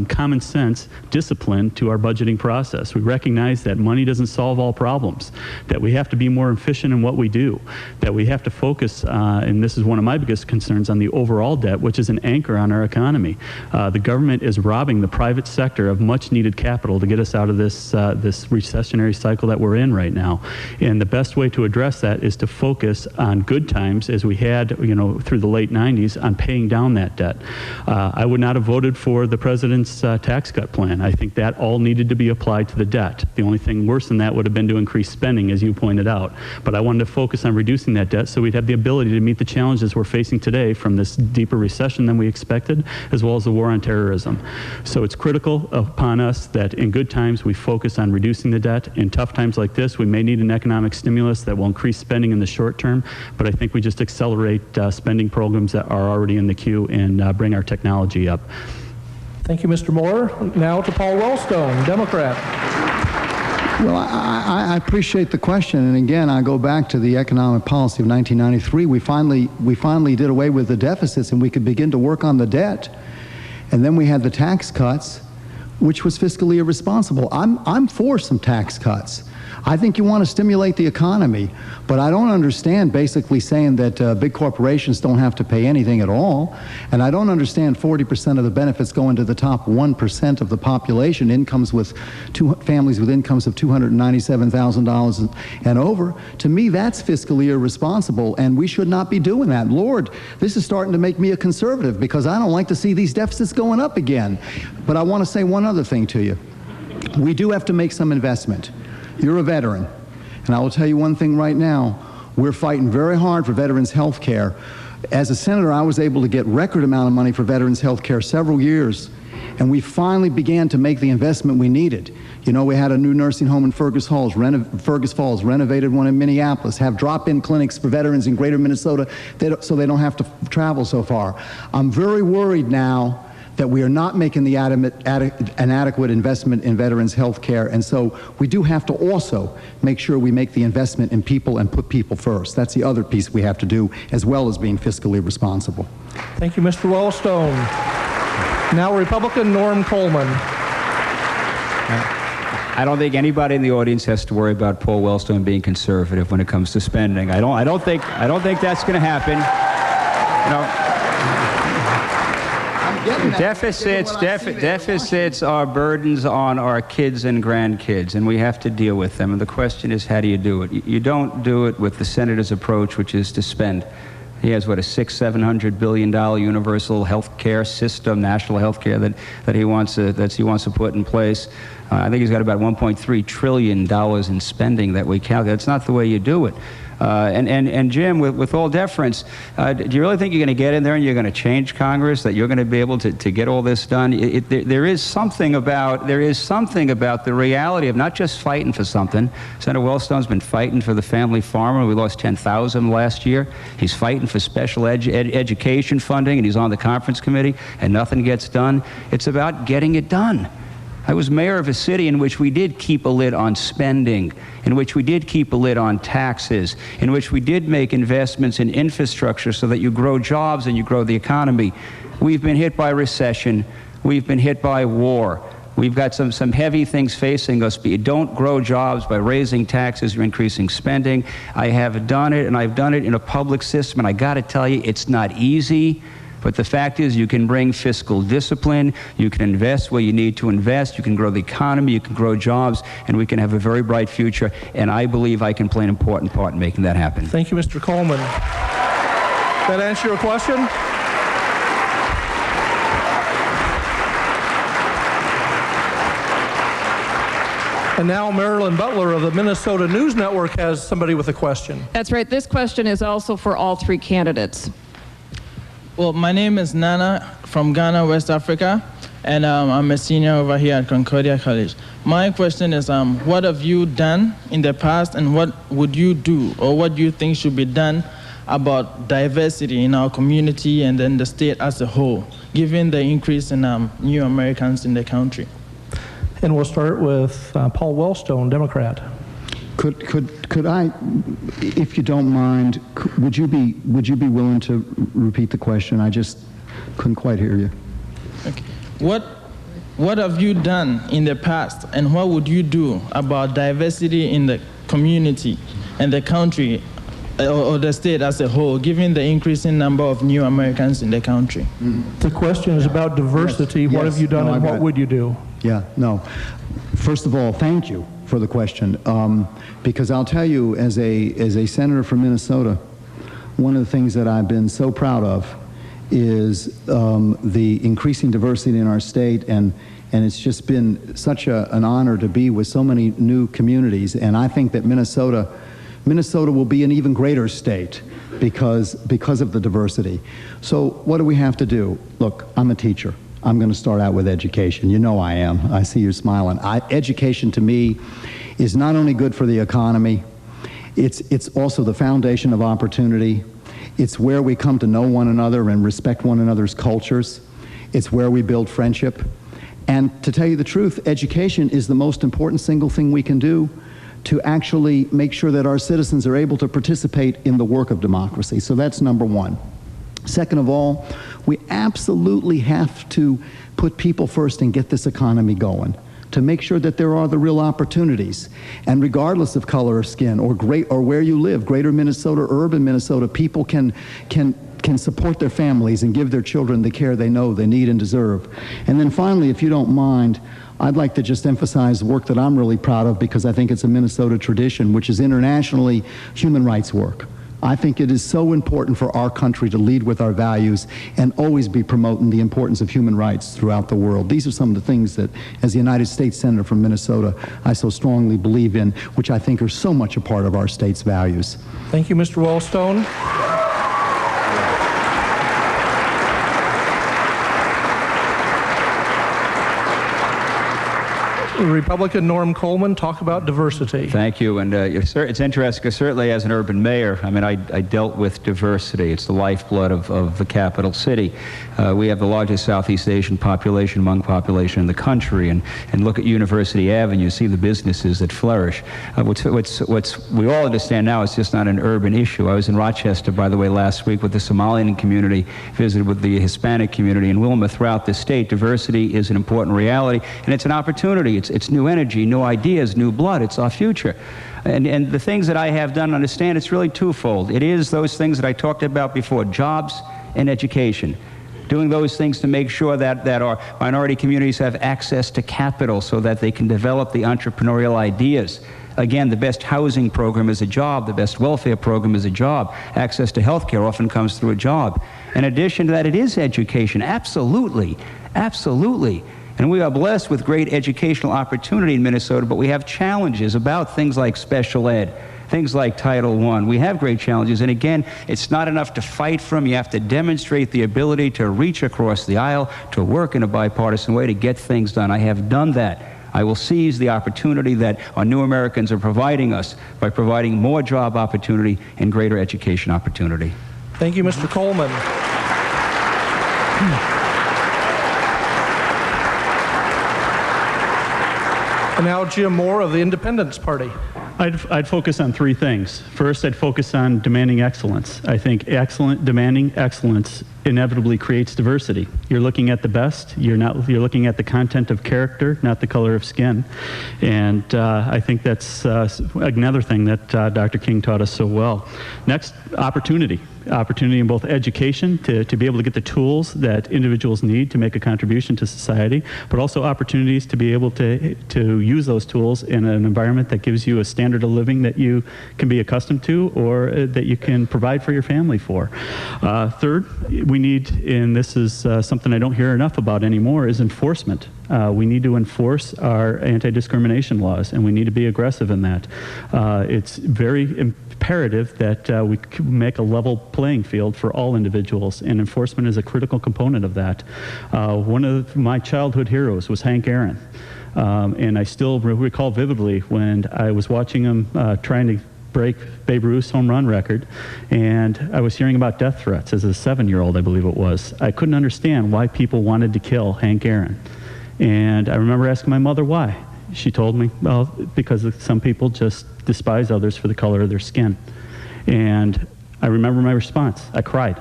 common sense discipline to our budgeting process. We recognize that money doesn't solve all problems, that we have to be more efficient in what we do, that we have to focus, and this is one of my biggest concerns, on the overall debt, which is an anchor on our economy. The government is robbing the private sector of much needed capital to get us out of this recessionary cycle that we're in right now. And the best way to address that is to focus on good times, as we had, through the late 90s, on paying down that debt. I would not have voted for the president's tax cut plan. I think that all needed to be applied to the debt. The only thing worse than that would have been to increase spending, as you pointed out. But I wanted to focus on reducing that debt so we'd have the ability to meet the challenges we're facing today from this deeper recession than we expected, as well as the war on terrorism. So it's critical upon us that in good times we focus on reducing the debt. In tough times like this, we may need an economic stimulus that will increase spending in the short term, but I think we just accelerate spending programs that are already in the queue and bring our technology up. Thank you, Mr. Moore. Now to Paul Wellstone, Democrat. Well, I appreciate the question, and again, I go back to the economic policy of 1993. We finally did away with the deficits, and we could begin to work on the debt. And then we had the tax cuts, which was fiscally irresponsible. I'm for some tax cuts. I think you want to stimulate the economy, but I don't understand basically saying that big corporations don't have to pay anything at all, and I don't understand 40% of the benefits going to the top 1% of the population, families with incomes of $297,000 and over. To me, that's fiscally irresponsible, and we should not be doing that. Lord, this is starting to make me a conservative because I don't like to see these deficits going up again. But I want to say one other thing to you. We do have to make some investment. You're a veteran, and I will tell you one thing right now. We're fighting very hard for veterans health care. As a senator, I was able to get record amount of money for veterans health care several years, and we finally began to make the investment we needed. You know, we had a new nursing home in Fergus Falls, renovated one in Minneapolis, have drop-in clinics for veterans in greater Minnesota so they don't have to travel so far. I'm very worried now that we are not making the an adequate investment in veterans health care, and so we do have to also make sure we make the investment in people and put people first. That's the other piece we have to do, as well as being fiscally responsible. Thank you, Mr. Wellstone. Now Republican Norm Coleman. I don't think anybody in the audience has to worry about Paul Wellstone being conservative when it comes to spending. I don't think that's going to happen. You know, Deficits are burdens on our kids and grandkids, and we have to deal with them. And the question is, how do you do it? You don't do it with the senator's approach, which is to spend. He has, what, a $600–700 billion universal health care system, national health care that he wants to put in place. I think he's got about $1.3 trillion in spending that we calculate. That's not the way you do it. And Jim, with all deference, do you really think you're going to get in there and you're going to change Congress, that you're going to be able to get all this done? There is something about the reality of not just fighting for something. Senator Wellstone's been fighting for the family farmer. We lost 10,000 last year. He's fighting for special education funding, and he's on the conference committee, and nothing gets done. It's about getting it done. I was mayor of a city in which we did keep a lid on spending, in which we did keep a lid on taxes, in which we did make investments in infrastructure so that you grow jobs and you grow the economy. We've been hit by recession. We've been hit by war. We've got some heavy things facing us, but you don't grow jobs by raising taxes or increasing spending. I have done it, and I've done it in a public system, and I got to tell you, it's not easy. But the fact is, you can bring fiscal discipline, you can invest where you need to invest, you can grow the economy, you can grow jobs, and we can have a very bright future, and I believe I can play an important part in making that happen. Thank you, Mr. Coleman. That answer your question? And now Marilyn Butler of the Minnesota News Network has somebody with a question. That's right. This question is also for all three candidates. Well, my name is Nana from Ghana, West Africa, and I'm a senior over here at Concordia College. My question is, what have you done in the past, and what would you do, or what do you think should be done about diversity in our community and then the state as a whole, given the increase in new Americans in the country? And we'll start with Paul Wellstone, Democrat. Could I, if you don't mind, would you be willing to repeat the question? I just couldn't quite hear you. Okay. What have you done in the past, and what would you do about diversity in the community and the country or the state as a whole, given the increasing number of new Americans in the country? The question is about diversity. Yes. What have you done, and what would you do? Yeah, no. First of all, thank you for the question, because I'll tell you, as a senator from Minnesota, one of the things that I've been so proud of is the increasing diversity in our state, and it's just been such an honor to be with so many new communities. And I think that Minnesota will be an even greater state because of the diversity. So what do we have to do? Look, I'm a teacher. I'm going to start out with education. You know I am. I see you smiling. Education to me is not only good for the economy, it's also the foundation of opportunity. It's where we come to know one another and respect one another's cultures. It's where we build friendship. And to tell you the truth, education is the most important single thing we can do to actually make sure that our citizens are able to participate in the work of democracy. So that's number one. Second of all, we absolutely have to put people first and get this economy going, to make sure that there are the real opportunities. And regardless of color of skin or where you live, greater Minnesota or urban Minnesota, people can support their families and give their children the care they know they need and deserve. And then finally, if you don't mind, I'd like to just emphasize work that I'm really proud of because I think it's a Minnesota tradition, which is internationally human rights work. I think it is so important for our country to lead with our values and always be promoting the importance of human rights throughout the world. These are some of the things that, as the United States Senator from Minnesota, I so strongly believe in, which I think are so much a part of our state's values. Thank you, Mr. Wellstone. Republican Norm Coleman, talk about diversity. Thank you, and it's interesting because certainly as an urban mayor, I mean, I dealt with diversity. It's the lifeblood of the capital city. We have the largest Southeast Asian population among population in the country, and look at University Avenue, see the businesses that flourish. What's we all understand now, it's just not an urban issue. I was in Rochester, by the way, last week with the Somalian community, visited with the Hispanic community in Wilma. Throughout the state, diversity is an important reality, and it's an opportunity. It's new energy, new ideas, new blood. It's our future. And the things that I have done, understand, it's really twofold. It is those things that I talked about before, jobs and education. Doing those things to make sure that our minority communities have access to capital so that they can develop the entrepreneurial ideas. Again, the best housing program is a job. The best welfare program is a job. Access to health care often comes through a job. In addition to that, it is education. Absolutely. Absolutely. And we are blessed with great educational opportunity in Minnesota, but we have challenges about things like special ed, things like Title I. We have great challenges, and again, it's not enough to fight from. You have to demonstrate the ability to reach across the aisle, to work in a bipartisan way, to get things done. I have done that. I will seize the opportunity that our new Americans are providing us by providing more job opportunity and greater education opportunity. Thank you, Mr. Coleman. And now Jim Moore of the Independence Party. I'd focus on three things. First, I'd focus on demanding excellence. I think demanding excellence inevitably creates diversity. You're looking at the best. You're looking at the content of character, not the color of skin. And I think that's another thing that Dr. King taught us so well. Next, opportunity. Opportunity in both education to be able to get the tools that individuals need to make a contribution to society, but also opportunities to be able to use those tools in an environment that gives you a standard of living that you can be accustomed to or that you can provide for your family for. Third, we need, and this is something I don't hear enough about anymore, is enforcement. We need to enforce our anti-discrimination laws, and we need to be aggressive in that. It's very imperative that we make a level playing field for all individuals, and enforcement is a critical component of that. One of my childhood heroes was Hank Aaron, and I still recall vividly when I was watching him trying to break Babe Ruth's home run record, and I was hearing about death threats as a 7-year-old, I believe it was. I couldn't understand why people wanted to kill Hank Aaron, and I remember asking my mother why. She told me, well, because some people just despise others for the color of their skin. And I remember my response. I cried.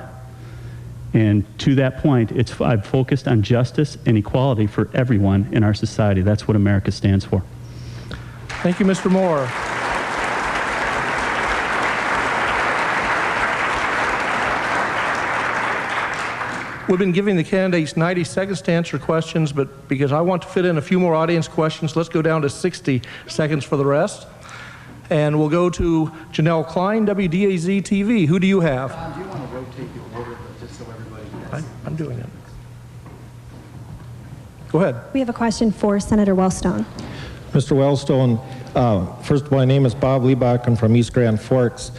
And to that point, I've focused on justice and equality for everyone in our society. That's what America stands for. Thank you, Mr. Moore. We've been giving the candidates 90 seconds to answer questions, but because I want to fit in a few more audience questions, let's go down to 60 seconds for the rest. And we'll go to Janelle Klein, WDAY-TV. Who do you have? John, do you want to rotate the order just so everybody can I'm doing it. Go ahead. We have a question for Senator Wellstone. Mr. Wellstone, first of all, my name is Bob Liebach. I'm from East Grand Forks.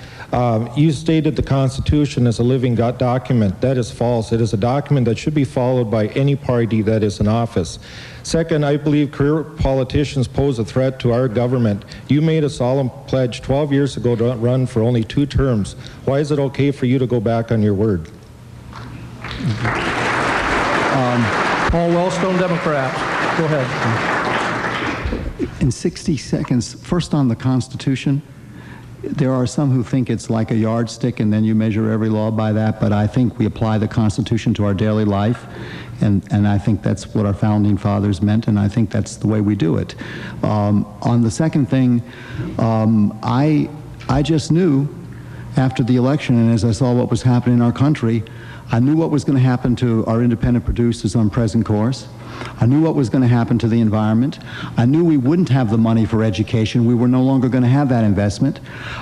You stated the Constitution is a living document. That is false. It is a document that should be followed by any party that is in office. Second, I believe career politicians pose a threat to our government. You made a solemn pledge 12 years ago to run for only 2 terms. Why is it okay for you to go back on your word? Paul Wellstone, Democrat. Go ahead. In 60 seconds, first on the Constitution, there are some who think it's like a yardstick and then you measure every law by that, but I think we apply the Constitution to our daily life, and I think that's what our founding fathers meant, and I think that's the way we do it. On the second thing, I just knew after the election, and as I saw what was happening in our country, I knew what was going to happen to our independent producers on present course. I knew what was going to happen to the environment. I knew we wouldn't have the money for education. We were no longer going to have that investment.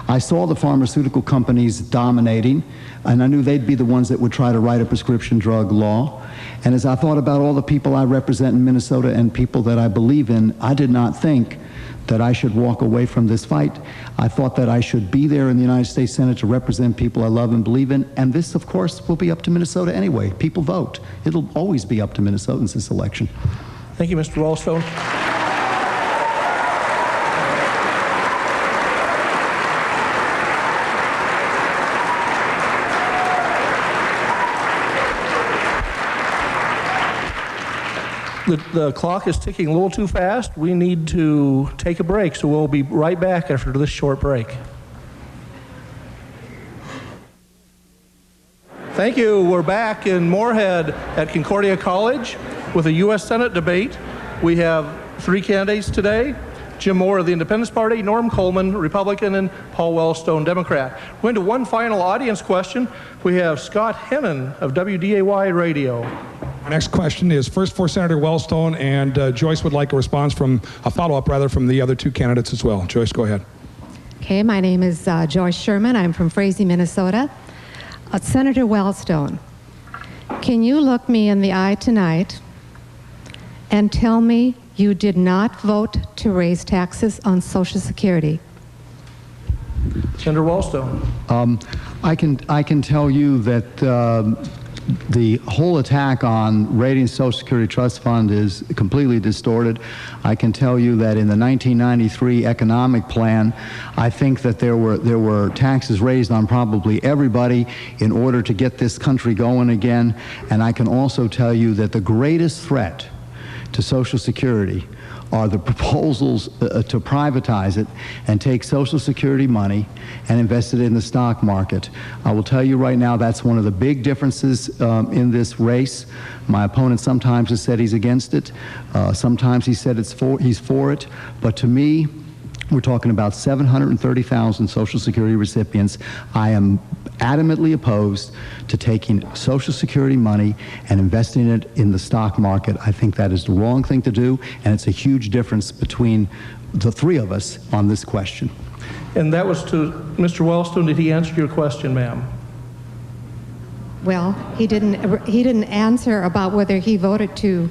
I saw the pharmaceutical companies dominating, and I knew they'd be the ones that would try to write a prescription drug law. And as I thought about all the people I represent in Minnesota and people that I believe in, I did not think that I should walk away from this fight. I thought that I should be there in the United States Senate to represent people I love and believe in, and this, of course, will be up to Minnesota anyway. People vote. It'll always be up to Minnesotans this election. Thank you, Mr. Wellstone. The clock is ticking a little too fast. We need to take a break, so we'll be right back after this short break. Thank you. We're back in Moorhead at Concordia College with a U.S. Senate debate. We have 3 candidates today: Jim Moore of the Independence Party, Norm Coleman, Republican, and Paul Wellstone, Democrat. We're into one final audience question. We have Scott Hennon of WDAY Radio. Our next question is first for Senator Wellstone, and Joyce would like a response from, a follow-up rather, from the other 2 candidates as well. Joyce, go ahead. Okay, my name is Joyce Sherman. I'm from Frazee, Minnesota. Senator Wellstone, can you look me in the eye tonight and tell me you did not vote to raise taxes on Social Security? Senator Wellstone. I can tell you that the whole attack on raiding Social Security Trust Fund is completely distorted. I can tell you that in the 1993 economic plan, I think that there were taxes raised on probably everybody in order to get this country going again. And I can also tell you that the greatest threat to Social Security are the proposals to privatize it and take Social Security money and invest it in the stock market. I will tell you right now, that's one of the big differences in this race. My opponent sometimes has said he's against it. Sometimes he said he's for it. But to me, we're talking about 730,000 Social Security recipients. I am adamantly opposed to taking Social Security money and investing it in the stock market. I think that is the wrong thing to do, and it's a huge difference between the 3 of us on this question. And that was to Mr. Wellstone. Did he answer your question, ma'am? Well, he didn't answer about whether he voted to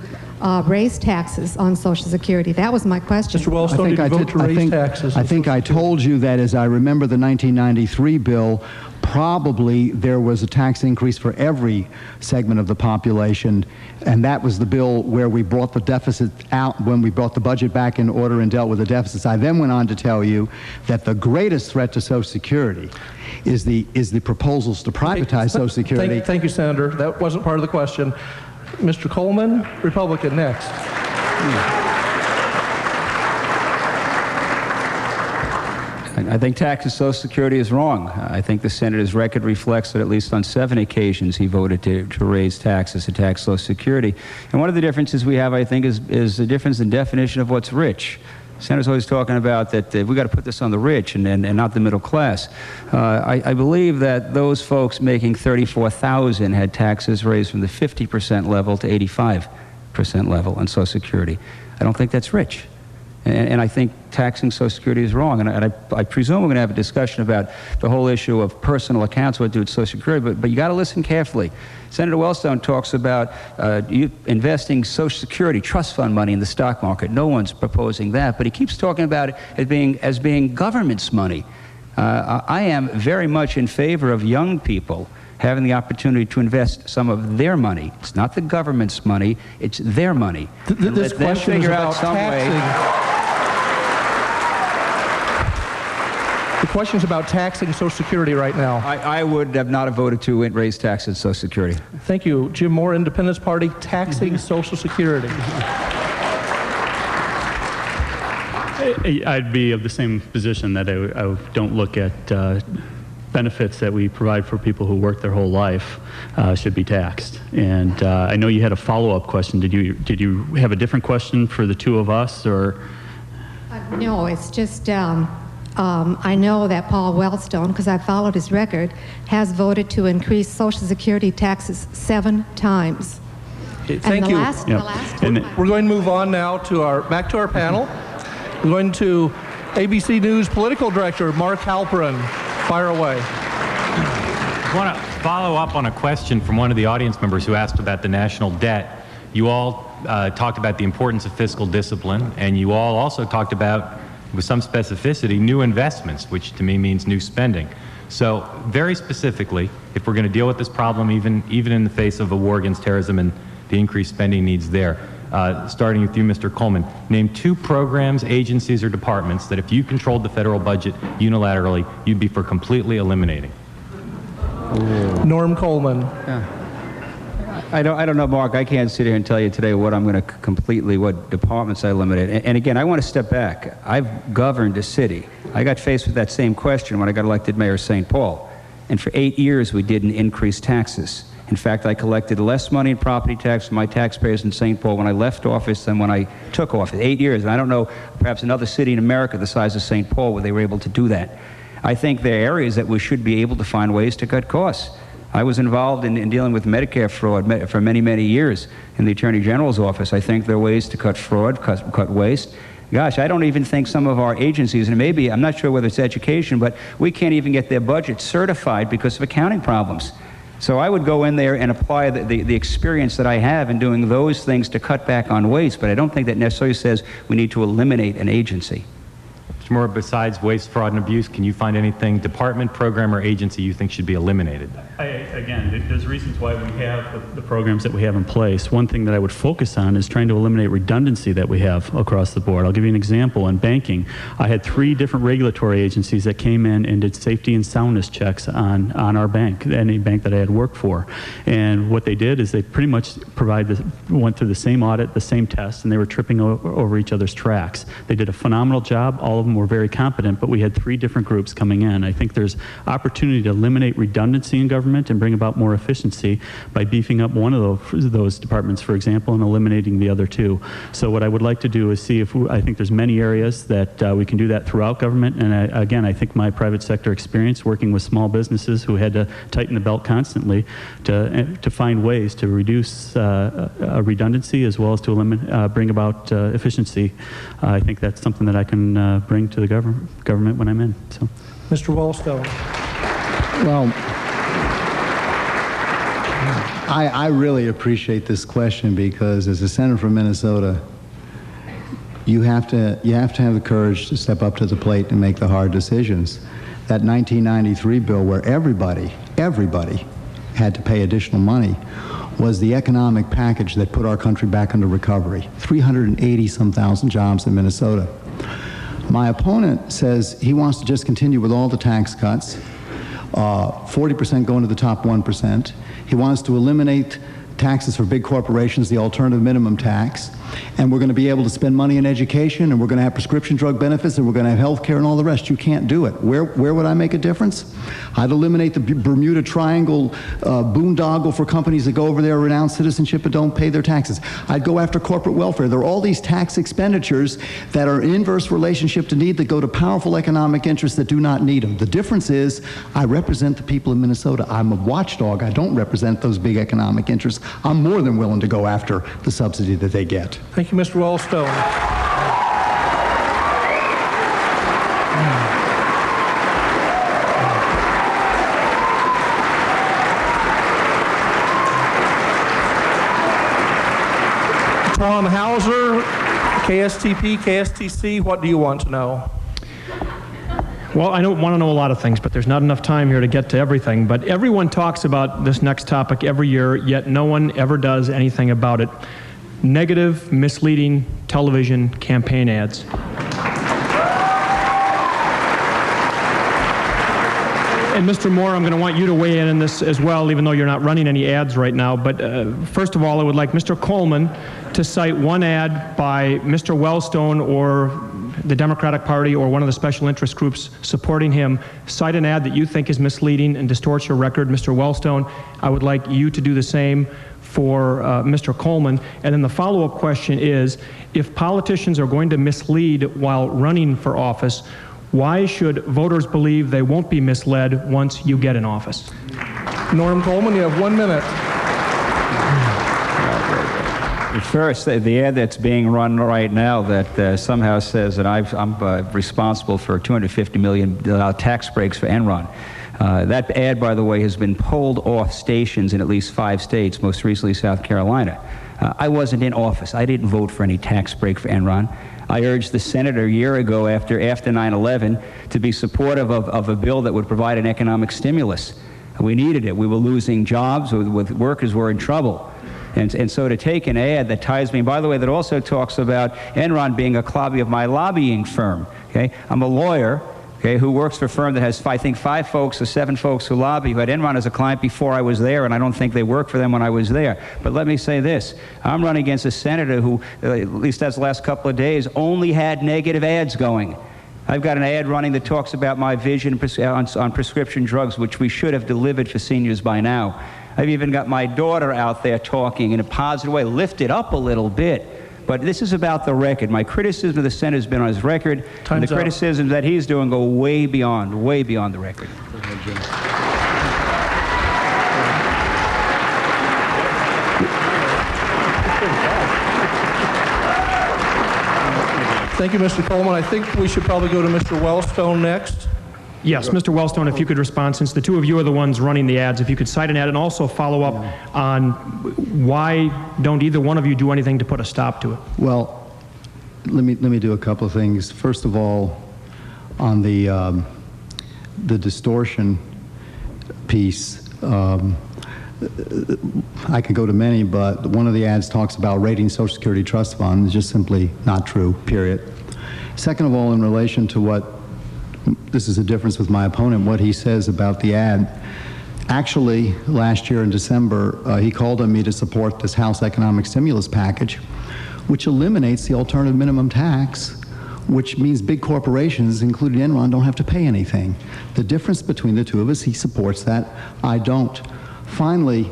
raise taxes on Social Security. That was my question. Mr. Wellstone, did you vote to raise taxes? I think I told you that as I remember the 1993 bill, probably there was a tax increase for every segment of the population, and that was the bill where we brought the deficit out when we brought the budget back in order and dealt with the deficits. I then went on to tell you that the greatest threat to Social Security is the proposals to privatize Social Security. Thank you, Senator. That wasn't part of the question. Mr. Coleman, Republican, next. I think taxes Social Security is wrong. I think the Senator's record reflects that at least on 7 occasions he voted to raise taxes, to tax Social Security. And one of the differences we have, I think, is the difference in definition of what's rich. The Senator's always talking about that we got to put this on the rich and not the middle class. I believe that those folks making $34,000 had taxes raised from the 50% level to 85% level on Social Security. I don't think that's rich. And I think taxing Social Security is wrong. And I presume we're going to have a discussion about the whole issue of personal accounts, what to do with Social Security, but you got to listen carefully. Senator Wellstone talks about investing Social Security trust fund money in the stock market. No one's proposing that, but he keeps talking about it as being government's money. I am very much in favor of young people having the opportunity to invest some of their money. It's not the government's money, it's their money. This question is about taxing. The question is about taxing Social Security right now. I would have not voted to raise taxes on Social Security. Thank you. Jim Moore, Independence Party, taxing Social Security. I'd be of the same position that I don't look at benefits that we provide for people who work their whole life should be taxed. And I know you had a follow-up question. Did you have a different question for the two of us, or? No, it's just I know that Paul Wellstone, because I followed his record, has voted to increase Social Security taxes 7 times. Thank you. We're going to move on now to back to our panel. We're going to ABC News Political Director Mark Halperin. Fire away. I want to follow up on a question from one of the audience members who asked about the national debt. You all talked about the importance of fiscal discipline, and you all also talked about, with some specificity, new investments, which to me means new spending. So very specifically, if we're going to deal with this problem, even in the face of a war against terrorism and the increased spending needs there, starting with you, Mr. Coleman, name 2 programs, agencies, or departments that if you controlled the federal budget unilaterally, you'd be for completely eliminating. Norm Coleman. Yeah. I don't know, Mark. I can't sit here and tell you today what I'm going to what departments I eliminate. And again, I want to step back. I've governed a city. I got faced with that same question when I got elected mayor of St. Paul. And for 8 years, we didn't increase taxes. In fact, I collected less money in property tax from my taxpayers in St. Paul when I left office than when I took office. 8 years. And I don't know, perhaps another city in America the size of St. Paul where they were able to do that. I think there are areas that we should be able to find ways to cut costs. I was involved in dealing with Medicare fraud for many, many years in the Attorney General's office. I think there are ways to cut fraud, cut waste. Gosh, I don't even think some of our agencies, and maybe, I'm not sure whether it's education, but we can't even get their budget certified because of accounting problems. So I would go in there and apply the experience that I have in doing those things to cut back on waste, but I don't think that necessarily says we need to eliminate an agency. Mr. Moore, besides waste, fraud, and abuse, can you find anything, department, program, or agency you think should be eliminated? Again, there's reasons why we have the programs that we have in place. One thing that I would focus on is trying to eliminate redundancy that we have across the board. I'll give you an example. In banking, I had 3 different regulatory agencies that came in and did safety and soundness checks on our bank, any bank that I had worked for. And what they did is they pretty much went through the same audit, the same test, and they were tripping over each other's tracks. They did a phenomenal job. All of them were very competent, but we had 3 different groups coming in. I think there's opportunity to eliminate redundancy in government and bring about more efficiency by beefing up one of those departments, for example, and eliminating the other 2. So what I would like to do is see if I think there's many areas that we can do that throughout government. And again, I think my private sector experience working with small businesses who had to tighten the belt constantly to find ways to reduce redundancy as well as to bring about efficiency. I think that's something that I can bring to the government when I'm in. So, Mr. Wellstone. Well, I really appreciate this question because as a senator from Minnesota, you have to have the courage to step up to the plate and make the hard decisions. That 1993 bill where everybody had to pay additional money was the economic package that put our country back into recovery. 380-some thousand jobs in Minnesota. My opponent says he wants to just continue with all the tax cuts, 40% going to the top 1%. He wants to eliminate taxes for big corporations, the alternative minimum tax, and we're going to be able to spend money in education, and we're going to have prescription drug benefits, and we're going to have health care and all the rest. You can't do it. Where would I make a difference? I'd eliminate the Bermuda Triangle boondoggle for companies that go over there, renounce citizenship, and don't pay their taxes. I'd go after corporate welfare. There are all these tax expenditures that are in inverse relationship to need that go to powerful economic interests that do not need them. The difference is I represent the people in Minnesota. I'm a watchdog. I don't represent those big economic interests. I'm more than willing to go after the subsidy that they get. Thank you, Mr. Wellstone. Tom Hauser, KSTP, KSTC, what do you want to know? Well, I don't want to know a lot of things, but there's not enough time here to get to everything. But everyone talks about this next topic every year, yet no one ever does anything about it. Negative, misleading television campaign ads. And Mr. Moore, I'm going to want you to weigh in on this as well, even though you're not running any ads right now. But first of all, I would like Mr. Coleman to cite one ad by Mr. Wellstone or the Democratic Party or one of the special interest groups supporting him. Cite an ad that you think is misleading and distorts your record. Mr. Wellstone, I would like you to do the same for Mr. Coleman. And then the follow-up question is, if politicians are going to mislead while running for office, why should voters believe they won't be misled once you get in office? Norm Coleman, you have 1 minute. First, the ad that's being run right now that somehow says that I'm responsible for $250 million tax breaks for Enron. That ad, by the way, has been pulled off stations in at least 5 states, most recently South Carolina. I wasn't in office. I didn't vote for any tax break for Enron. I urged the senator a year ago after 9/11 to be supportive of a bill that would provide an economic stimulus. We needed it. We were losing jobs. Workers were in trouble. And so to take an ad that ties me, and by the way, that also talks about Enron being a copy of my lobbying firm. Okay? I'm a lawyer, okay, who works for a firm that has, I think, 5 folks or 7 folks who lobby, who had Enron as a client before I was there, and I don't think they worked for them when I was there. But let me say this. I'm running against a senator who, at least as the last couple of days, only had negative ads going. I've got an ad running that talks about my vision on prescription drugs, which we should have delivered for seniors by now. I've even got my daughter out there talking in a positive way, lift it up a little bit. But this is about the record. My criticism of the Senate has been on his record, and the criticisms that he's doing go way beyond the record. Thank you, Mr. Coleman. I think we should probably go to Mr. Wellstone next. Yes, Mr. Wellstone, if you could respond, since the two of you are the ones running the ads, if you could cite an ad and also follow up on why don't either one of you do anything to put a stop to it? Well, let me do a couple of things. First of all, on the distortion piece, I could go to many, but one of the ads talks about raiding Social Security trust funds. It's just simply not true, period. Second of all, in relation to what, this is a difference with my opponent, what he says about the ad. Actually, last year in December, he called on me to support this House economic stimulus package, which eliminates the alternative minimum tax, which means big corporations, including Enron, don't have to pay anything. The difference between the two of us, he supports that, I don't. Finally,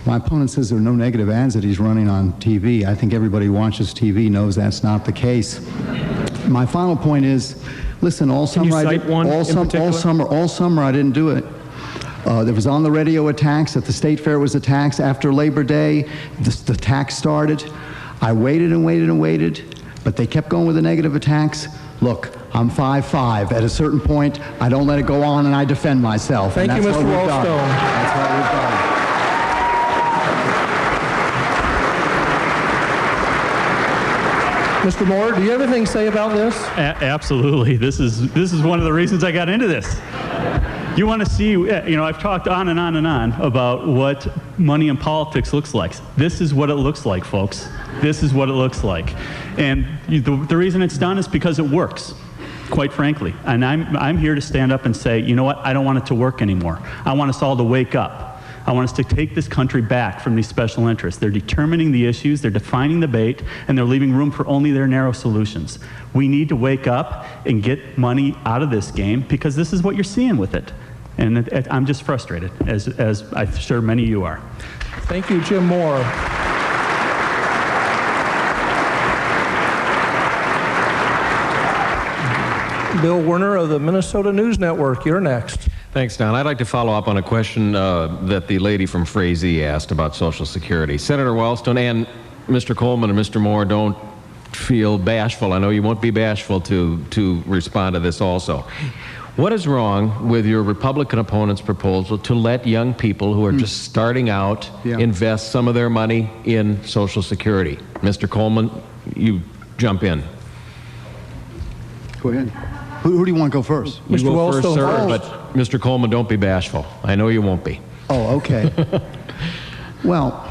my opponent says there are no negative ads that he's running on TV. I think everybody who watches TV knows that's not the case. My final point is, listen, all summer I didn't do it. There was on the radio a tax, at the state fair was a tax. After Labor Day, the tax started. I waited and waited and waited, but they kept going with the negative attacks. Look, I'm 5'5". At a certain point, I don't let it go on and I defend myself. Thank you, Mr. Wellstone. That's what we've done. Mr. Moore, do you have anything to say about this? Absolutely. This is one of the reasons I got into this. You want to see, you know, I've talked on and on and on about what money in politics looks like. This is what it looks like, folks. This is what it looks like. And the reason it's done is because it works, quite frankly. And I'm here to stand up and say, you know what, I don't want it to work anymore. I want us all to wake up. I want us to take this country back from these special interests. They're determining the issues, they're defining the bait, and they're leaving room for only their narrow solutions. We need to wake up and get money out of this game, because this is what you're seeing with it. And I'm just frustrated, as I'm sure many of you are. Thank you, Jim Moore. Bill Werner of the Minnesota News Network, you're next. Thanks, Don. I'd like to follow up on a question that the lady from Frazee asked about Social Security. Senator Wellstone and Mr. Coleman and Mr. Moore, don't feel bashful. I know you won't be bashful to respond to this also. What is wrong with your Republican opponent's proposal to let young people who are just starting out invest some of their money in Social Security? Mr. Coleman, you jump in. Go ahead. Who do you want to go first? You Mr. go first, Wellstone sir, first. but Mr. Coleman, don't be bashful. I know you won't be. Oh, okay. Well,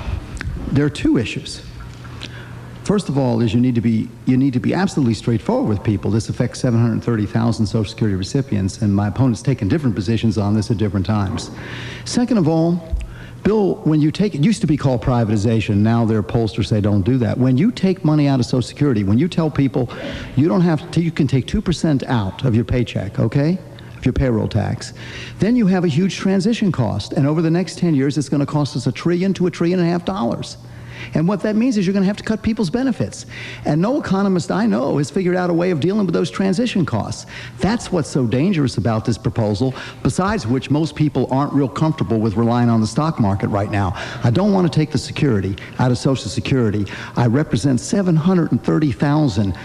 there are two issues. First of all, is you need to be absolutely straightforward with people. This affects 730,000 Social Security recipients, and my opponent's taken different positions on this at different times. Second of all, Bill, when you take, it used to be called privatization, now their pollsters say don't do that. When you take money out of Social Security, when you tell people you don't have to, you can take 2% out of your paycheck, okay? Of your payroll tax, then you have a huge transition cost, and over the next 10 years it's going to cost us $1 trillion to $1.5 trillion. And what that means is you're going to have to cut people's benefits. And no economist I know has figured out a way of dealing with those transition costs. That's what's so dangerous about this proposal, besides which most people aren't real comfortable with relying on the stock market right now. I don't want to take the security out of Social Security. I represent 730,000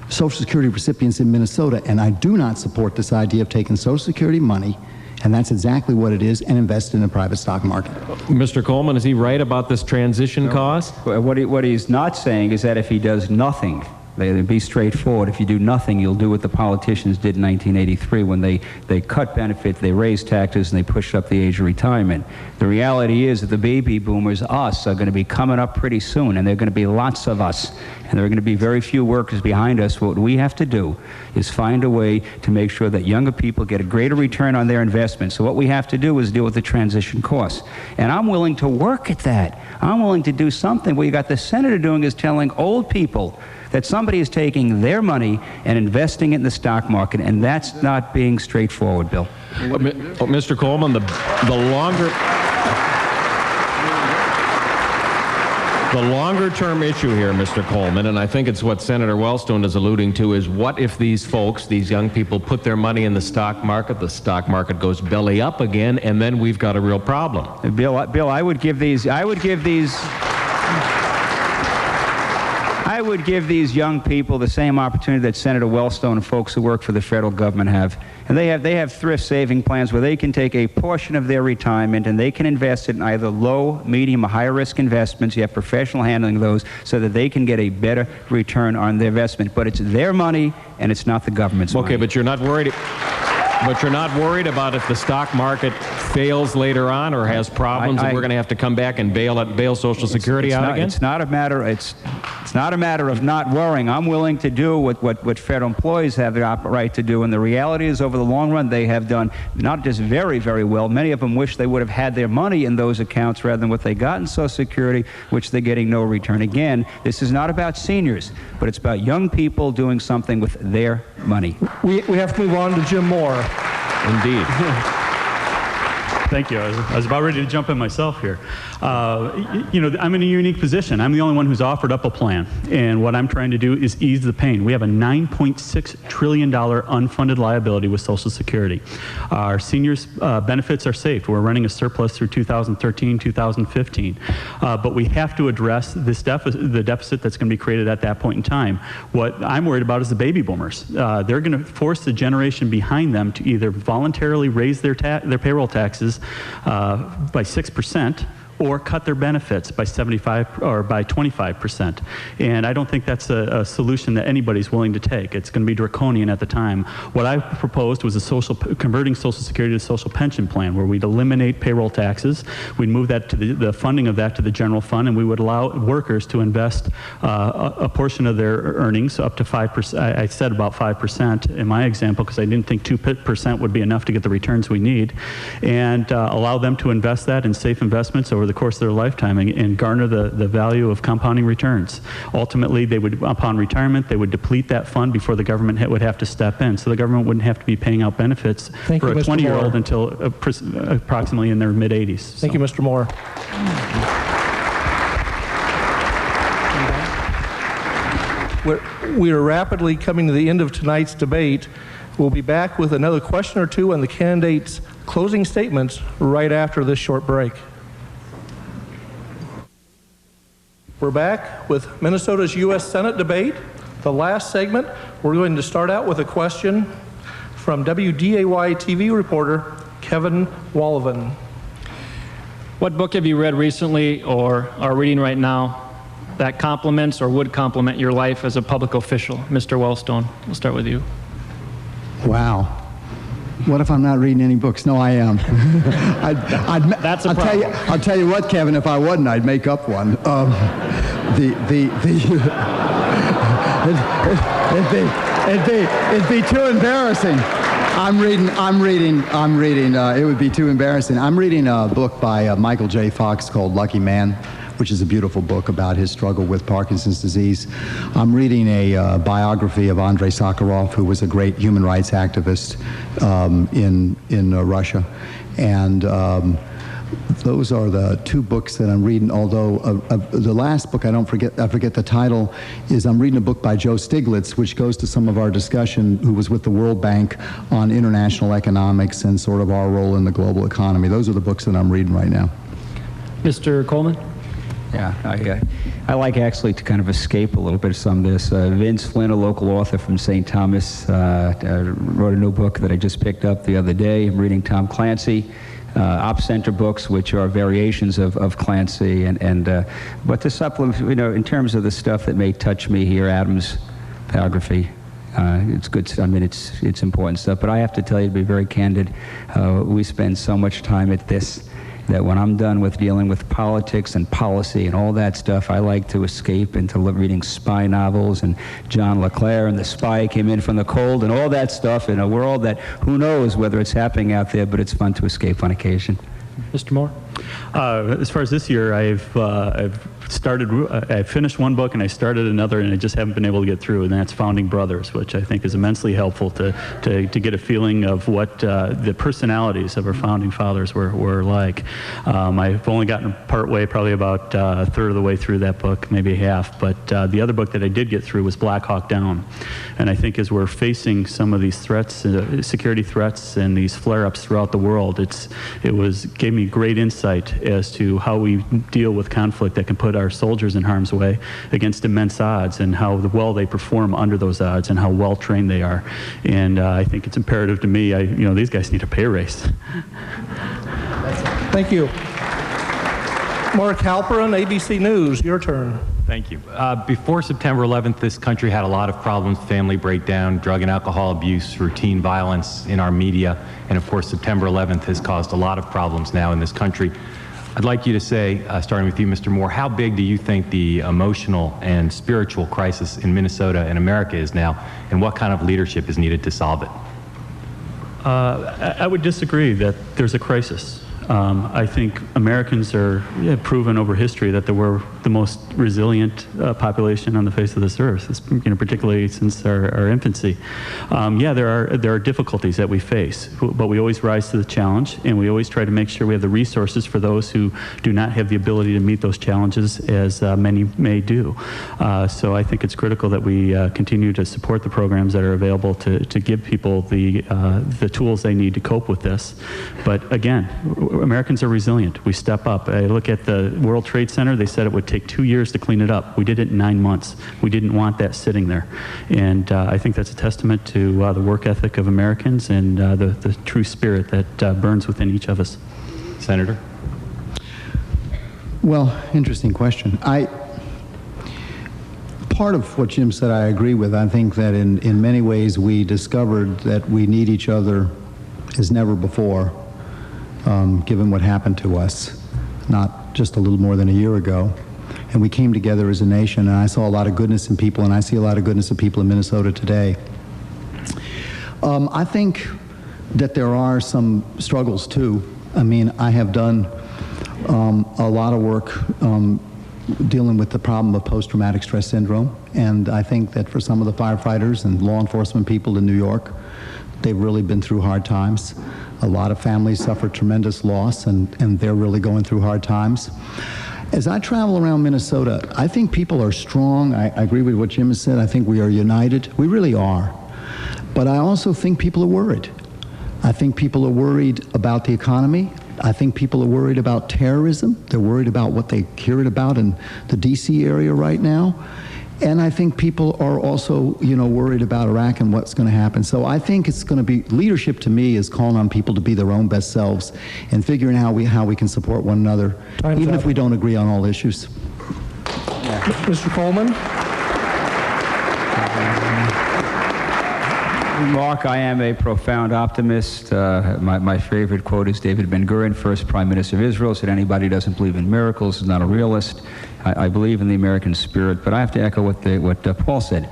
Social Security recipients in Minnesota, and I do not support this idea of taking Social Security money, and that's exactly what it is, and invest in the private stock market. Mr. Coleman, is he right about this transition cost? What he's not saying is that if he does nothing, be straightforward. If you do nothing, you'll do what the politicians did in 1983 when they cut benefits, they raised taxes, and they pushed up the age of retirement. The reality is that the baby boomers, us, are going to be coming up pretty soon, and there are going to be lots of us, and there are going to be very few workers behind us. What we have to do is find a way to make sure that younger people get a greater return on their investment. So what we have to do is deal with the transition costs. And I'm willing to work at that. I'm willing to do something. What you got the senator doing is telling old people that somebody is taking their money and investing it in the stock market, and that's not being straightforward, Bill. Mr. Coleman, the longer-term issue here, Mr. Coleman, and I think it's what Senator Wellstone is alluding to, is what if these folks, these young people, put their money in the stock market goes belly up again, and then we've got a real problem. Bill, I would give these young people the same opportunity that Senator Wellstone and folks who work for the federal government have. And they have thrift saving plans where they can take a portion of their retirement and they can invest it in either low, medium, or higher risk investments. You have professional handling of those so that they can get a better return on their investment. But it's their money and it's not the government's money. Okay, but you're not worried. But you're not worried about if the stock market fails later on or has problems and we're going to have to come back and bail Social Security out again? It's not a matter of not worrying. I'm willing to do what federal employees have the right to do, and the reality is over the long run they have done not just very, very well. Many of them wish they would have had their money in those accounts rather than what they got in Social Security, which they're getting no return. Again, this is not about seniors, but it's about young people doing something with their money. We have to move on to Jim Moore. Indeed. Thank you. I was about ready to jump in myself here. You know, I'm in a unique position. I'm the only one who's offered up a plan, and what I'm trying to do is ease the pain. We have a $9.6 trillion unfunded liability with Social Security. Our seniors' benefits are safe. We're running a surplus through 2013, 2015, but we have to address this the deficit that's going to be created at that point in time. What I'm worried about is the baby boomers. They're going to force the generation behind them to either voluntarily raise their payroll taxes by 6%, or cut their benefits by 75 or by 25%. And I don't think that's a solution that anybody's willing to take. It's going to be draconian at the time. What I proposed was converting Social Security to a social pension plan, where we'd eliminate payroll taxes, we'd move that to the funding of that to the general fund, and we would allow workers to invest a portion of their earnings up to 5%. I said about 5% in my example because I didn't think 2% would be enough to get the returns we need, and allow them to invest that in safe investments over the course of their lifetime and garner the value of compounding returns. Ultimately, they would, upon retirement, they would deplete that fund before the government would have to step in. So the government wouldn't have to be paying out benefits for a 20-year-old until approximately in their mid-80s. Thank you, Mr. Moore. We are rapidly coming to the end of tonight's debate. We'll be back with another question or two on the candidates' closing statements right after this short break. We're back with Minnesota's U.S. Senate debate. The last segment, we're going to start out with a question from WDAY-TV reporter Kevin Wallevand. What book have you read recently or are reading right now that complements or would complement your life as a public official? Mr. Wellstone, we'll start with you. Wow. What if I'm not reading any books? No, I am. That's a problem. I'll tell you what, Kevin, if I wasn't, I'd make up one. It'd be too embarrassing. It would be too embarrassing. I'm reading a book by Michael J. Fox called Lucky Man, which is a beautiful book about his struggle with Parkinson's disease. I'm reading a biography of Andrei Sakharov, who was a great human rights activist in Russia. And those are the two books that I'm reading, although the last book, I forget the title, is I'm reading a book by Joe Stiglitz, which goes to some of our discussion, who was with the World Bank on international economics and sort of our role in the global economy. Those are the books that I'm reading right now. Mr. Coleman? Yeah, I like actually to kind of escape a little bit of some of this. Vince Flynn, a local author from St. Thomas, wrote a new book that I just picked up the other day. I'm reading Tom Clancy. Op Center books, which are variations of Clancy, but to supplement, in terms of the stuff that may touch me here, Adam's biography, it's good. I mean, it's important stuff. But I have to tell you, to be very candid, we spend so much time at this that when I'm done with dealing with politics and policy and all that stuff, I like to escape into reading spy novels and John LeClaire and The Spy Came In From the Cold and all that stuff in a world that who knows whether it's happening out there, but it's fun to escape on occasion. Mr. Moore? As far as this year, I finished one book and I started another, and I just haven't been able to get through, and that's Founding Brothers, which I think is immensely helpful to get a feeling of what the personalities of our founding fathers were like. I've only gotten part way, probably about a third of the way through that book, maybe half, but the other book that I did get through was Black Hawk Down. And I think as we're facing some of these threats, security threats and these flare-ups throughout the world, it gave me great insight as to how we deal with conflict that can put our soldiers in harm's way against immense odds, and how well they perform under those odds and how well trained they are. And I think it's imperative to me, these guys need a pay raise. Thank you. Mark Halperin, ABC News, your turn. Thank you. Before September 11th, this country had a lot of problems: family breakdown, drug and alcohol abuse, routine violence in our media, and of course September 11th has caused a lot of problems now in this country. I'd like you to say, starting with you, Mr. Moore, how big do you think the emotional and spiritual crisis in Minnesota and America is now, and what kind of leadership is needed to solve it? I would disagree that there's a crisis. I think Americans have proven over history that we're the most resilient population on the face of this earth, particularly since our infancy. There are difficulties that we face, but we always rise to the challenge, and we always try to make sure we have the resources for those who do not have the ability to meet those challenges, as many may do. So I think it's critical that we continue to support the programs that are available to give people the tools they need to cope with this. But again, Americans are resilient. We step up. I look at the World Trade Center. They said it would take 2 years to clean it up. We did it in 9 months. We didn't want that sitting there. And I think that's a testament to the work ethic of Americans and the true spirit that burns within each of us. Senator? Well, interesting question. Part of what Jim said I agree with. I think that in many ways we discovered that we need each other as never before, given what happened to us not just a little more than a year ago. And we came together as a nation, and I saw a lot of goodness in people, and I see a lot of goodness in people in Minnesota today. I think that there are some struggles too. I mean, I have done a lot of work dealing with the problem of post-traumatic stress syndrome, and I think that for some of the firefighters and law enforcement people in New York, they've really been through hard times. A lot of families suffer tremendous loss, and they're really going through hard times. As I travel around Minnesota, I think people are strong. I agree with what Jim has said. I think we are united. We really are. But I also think people are worried. I think people are worried about the economy. I think people are worried about terrorism. They're worried about what they hear about in the D.C. area right now. And I think people are also, you know, worried about Iraq and what's going to happen. So I think it's going to be, leadership to me is calling on people to be their own best selves and figuring how we can support one another, even if we don't agree on all issues. Mr. Coleman? Mark, I am a profound optimist. My favorite quote is David Ben-Gurion, first Prime Minister of Israel, said anybody who doesn't believe in miracles is not a realist. I believe in the American spirit, but I have to echo what Paul said.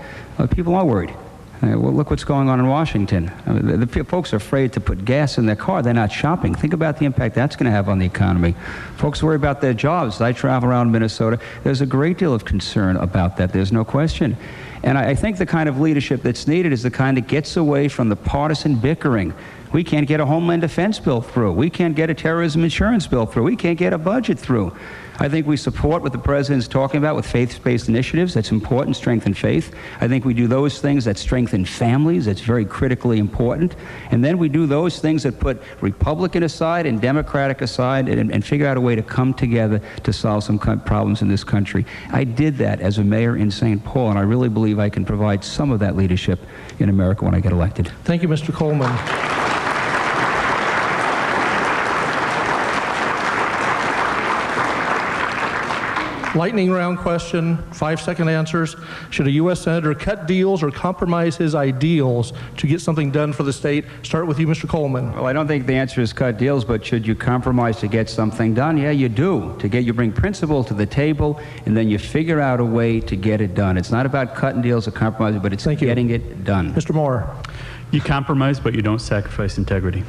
People are worried. Well, look what's going on in Washington. The folks are afraid to put gas in their car. They're not shopping. Think about the impact that's going to have on the economy. Folks worry about their jobs. I travel around Minnesota. There's a great deal of concern about that. There's no question. And I think the kind of leadership that's needed is the kind that gets away from the partisan bickering. We can't get a Homeland Defense bill through. We can't get a terrorism insurance bill through. We can't get a budget through. I think we support what the president's talking about with faith-based initiatives. That's important, strengthen faith. I think we do those things that strengthen families. That's very critically important. And then we do those things that put Republican aside and Democratic aside and figure out a way to come together to solve some problems in this country. I did that as a mayor in St. Paul, and I really believe I can provide some of that leadership in America when I get elected. Thank you, Mr. Coleman. Lightning round question, 5-second answers. Should a U.S. Senator cut deals or compromise his ideals to get something done for the state? Start with you, Mr. Coleman. Well, I don't think the answer is cut deals, but should you compromise to get something done? Yeah, you do. You bring principle to the table, and then you figure out a way to get it done. It's not about cutting deals or compromising, but it's getting it done. Mr. Moore. You compromise, but you don't sacrifice integrity.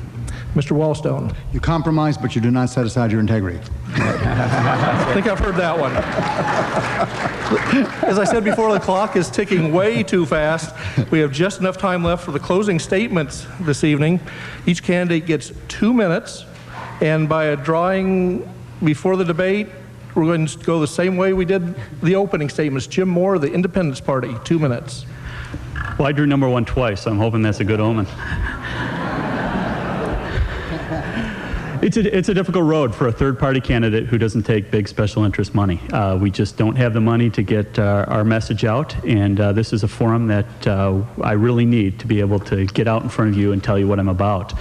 Mr. Wellstone. You compromise, but you do not set aside your integrity. I think I've heard that one. As I said before, the clock is ticking way too fast. We have just enough time left for the closing statements this evening. Each candidate gets 2 minutes, and by a drawing before the debate, we're going to go the same way we did the opening statements. Jim Moore, the Independence Party, 2 minutes. Well, I drew number one twice, so I'm hoping that's a good omen. It's a difficult road for a third-party candidate who doesn't take big special interest money. We just don't have the money to get our message out, and this is a forum that I really need to be able to get out in front of you and tell you what I'm about.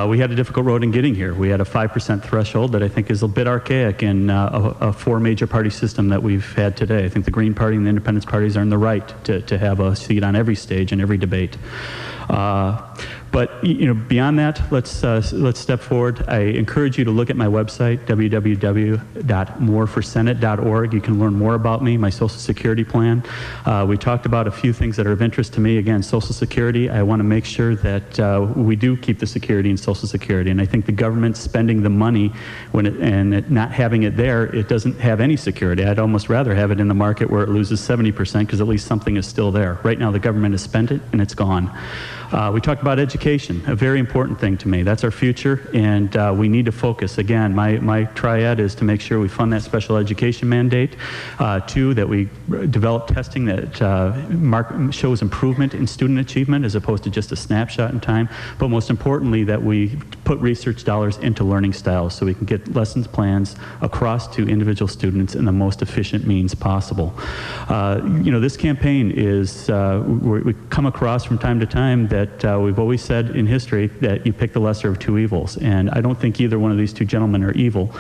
We had a difficult road in getting here. We had a 5% threshold that I think is a bit archaic in a four major party system that we've had today. I think the Green Party and the Independence parties earn the right to have a seat on every stage and every debate. But beyond that, let's step forward. I encourage you to look at my website, www.moreforsenate.org. You can learn more about me, my Social Security plan. We talked about a few things that are of interest to me. Again, Social Security. I want to make sure that we do keep the security in Social Security, and I think the government spending the money and not having it there, it doesn't have any security. I'd almost rather have it in the market where it loses 70% because at least something is still there. Right now, the government has spent it and it's gone. We talked about education, a very important thing to me. That's our future, and we need to focus. Again, my triad is to make sure we fund that special education mandate. Two, that we develop testing that shows improvement in student achievement as opposed to just a snapshot in time. But most importantly, that we put research dollars into learning styles so we can get lessons plans across to individual students in the most efficient means possible. This campaign is, we come across from time to time that we've always said in history that you pick the lesser of two evils, and I don't think either one of these two gentlemen are evil,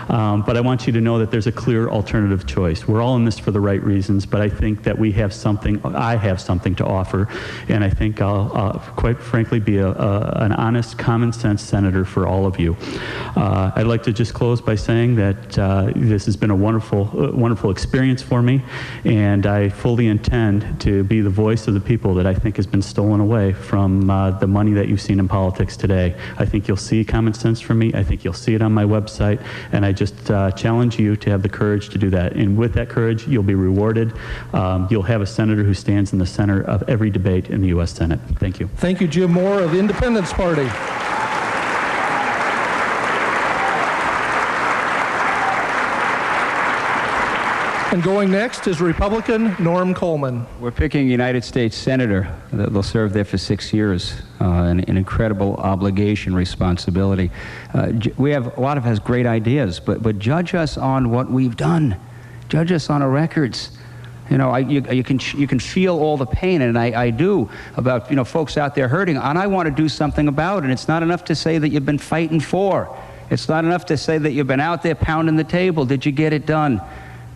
but I want you to know that there's a clear alternative choice. We're all in this for the right reasons, but I think that I have something to offer, and I think I'll quite frankly be an honest, common sense senator for all of you. I'd like to just close by saying that this has been a wonderful experience for me, and I fully intend to be the voice of the people that I think has been stolen away from the money that you've seen in politics today. I think you'll see common sense from me. I think you'll see it on my website, and I just challenge you to have the courage to do that. And with that courage, you'll be rewarded. You'll have a senator who stands in the center of every debate in the U.S. Senate. Thank you. Thank you, Jim Moore of the Independence Party. And going next is Republican Norm Coleman. We're picking a United States Senator. They'll serve there for 6 years. An incredible obligation, responsibility. A lot of us great ideas, but judge us on what we've done. Judge us on our records. You know, you can feel all the pain, and I do, about, you know, folks out there hurting, and I want to do something about it. And it's not enough to say that you've been fighting for. It's not enough to say that you've been out there pounding the table. Did you get it done?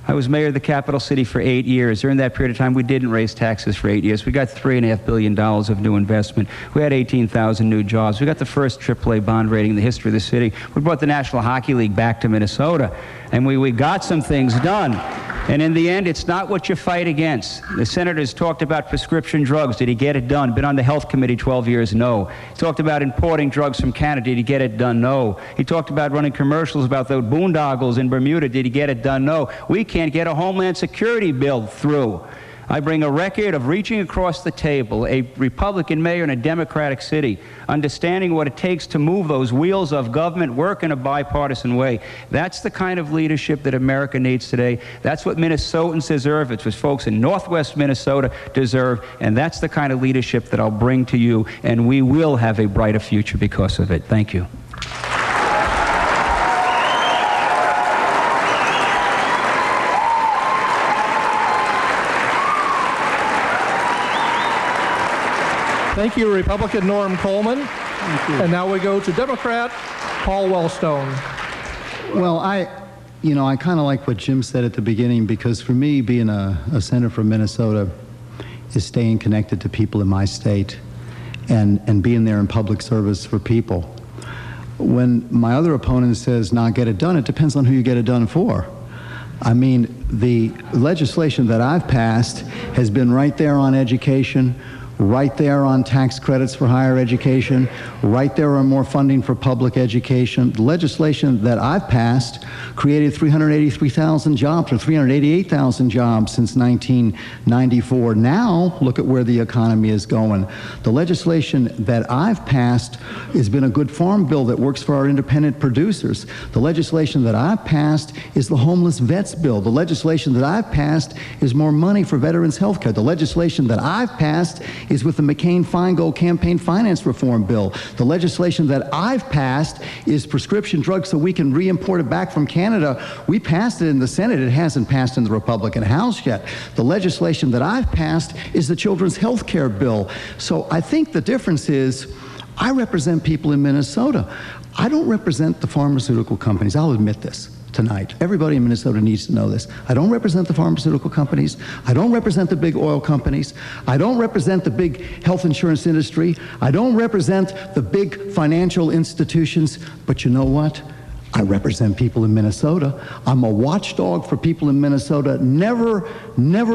I was mayor of the capital city for 8 years. During that period of time, we didn't raise taxes for 8 years. We got $3.5 billion of new investment. We had 18,000 new jobs. We got the first AAA bond rating in the history of the city. We brought the National Hockey League back to Minnesota, and we got some things done. And in the end, it's not what you fight against. The senators talked about prescription drugs. Did he get it done? Been on the health committee 12 years? No. He talked about importing drugs from Canada. Did he get it done? No. He talked about running commercials about the boondoggles in Bermuda. Did he get it done? No. We can't get a Homeland Security bill through. I bring a record of reaching across the table, a Republican mayor in a Democratic city, understanding what it takes to move those wheels of government, work in a bipartisan way. That's the kind of leadership that America needs today. That's what Minnesotans deserve. It's what folks in Northwest Minnesota deserve. And that's the kind of leadership that I'll bring to you. And we will have a brighter future because of it. Thank you. Thank you, Republican Norm Coleman. And now we go to Democrat Paul Wellstone. Well, I kind of like what Jim said at the beginning, because for me, being a senator from Minnesota is staying connected to people in my state and being there in public service for people. When my other opponent says not get it done, it depends on who you get it done for. I mean, the legislation that I've passed has been right there on education, right there on tax credits for higher education, right there on more funding for public education. The legislation that I've passed created 383,000 jobs, or 388,000 jobs since 1994. Now, look at where the economy is going. The legislation that I've passed has been a good farm bill that works for our independent producers. The legislation that I've passed is the homeless vets bill. The legislation that I've passed is more money for veterans health care. The legislation that I've passed is with the McCain-Feingold campaign finance reform bill. The legislation that I've passed is prescription drugs so we can re-import it back from Canada. We passed it in the Senate. It hasn't passed in the Republican House yet. The legislation that I've passed is the children's health care bill. So I think the difference is I represent people in Minnesota. I don't represent the pharmaceutical companies. I'll admit this tonight. Everybody in Minnesota needs to know this. I don't represent the pharmaceutical companies. I don't represent the big oil companies. I don't represent the big health insurance industry. I don't represent the big financial institutions. But you know what? I represent people in Minnesota. I'm a watchdog for people in Minnesota, never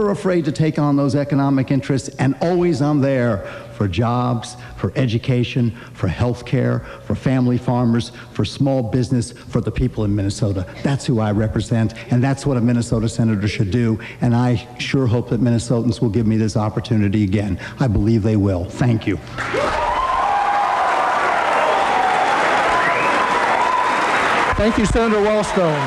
afraid to take on those economic interests, and always I'm there for jobs, for education, for health care, for family farmers, for small business, for the people in Minnesota. That's who I represent, and that's what a Minnesota senator should do, and I sure hope that Minnesotans will give me this opportunity again. I believe they will. Thank you. Thank you, Senator Wellstone.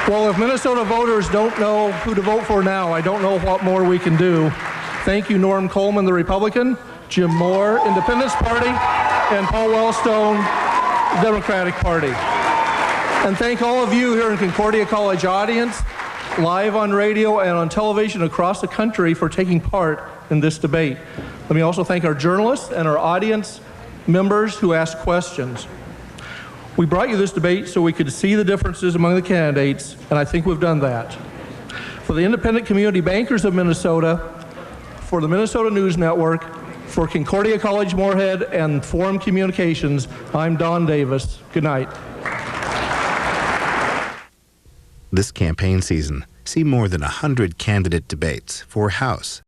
Well, if Minnesota voters don't know who to vote for now, I don't know what more we can do. Thank you, Norm Coleman, the Republican, Jim Moore, Independence Party, and Paul Wellstone, Democratic Party. And thank all of you here in Concordia College audience, live on radio and on television across the country, for taking part in this debate. Let me also thank our journalists and our audience members who asked questions. We brought you this debate so we could see the differences among the candidates, and I think we've done that. For the Independent Community Bankers of Minnesota, for the Minnesota News Network, for Concordia College Moorhead and Forum Communications, I'm Don Davis. Good night. This campaign season, see more than 100 candidate debates for House,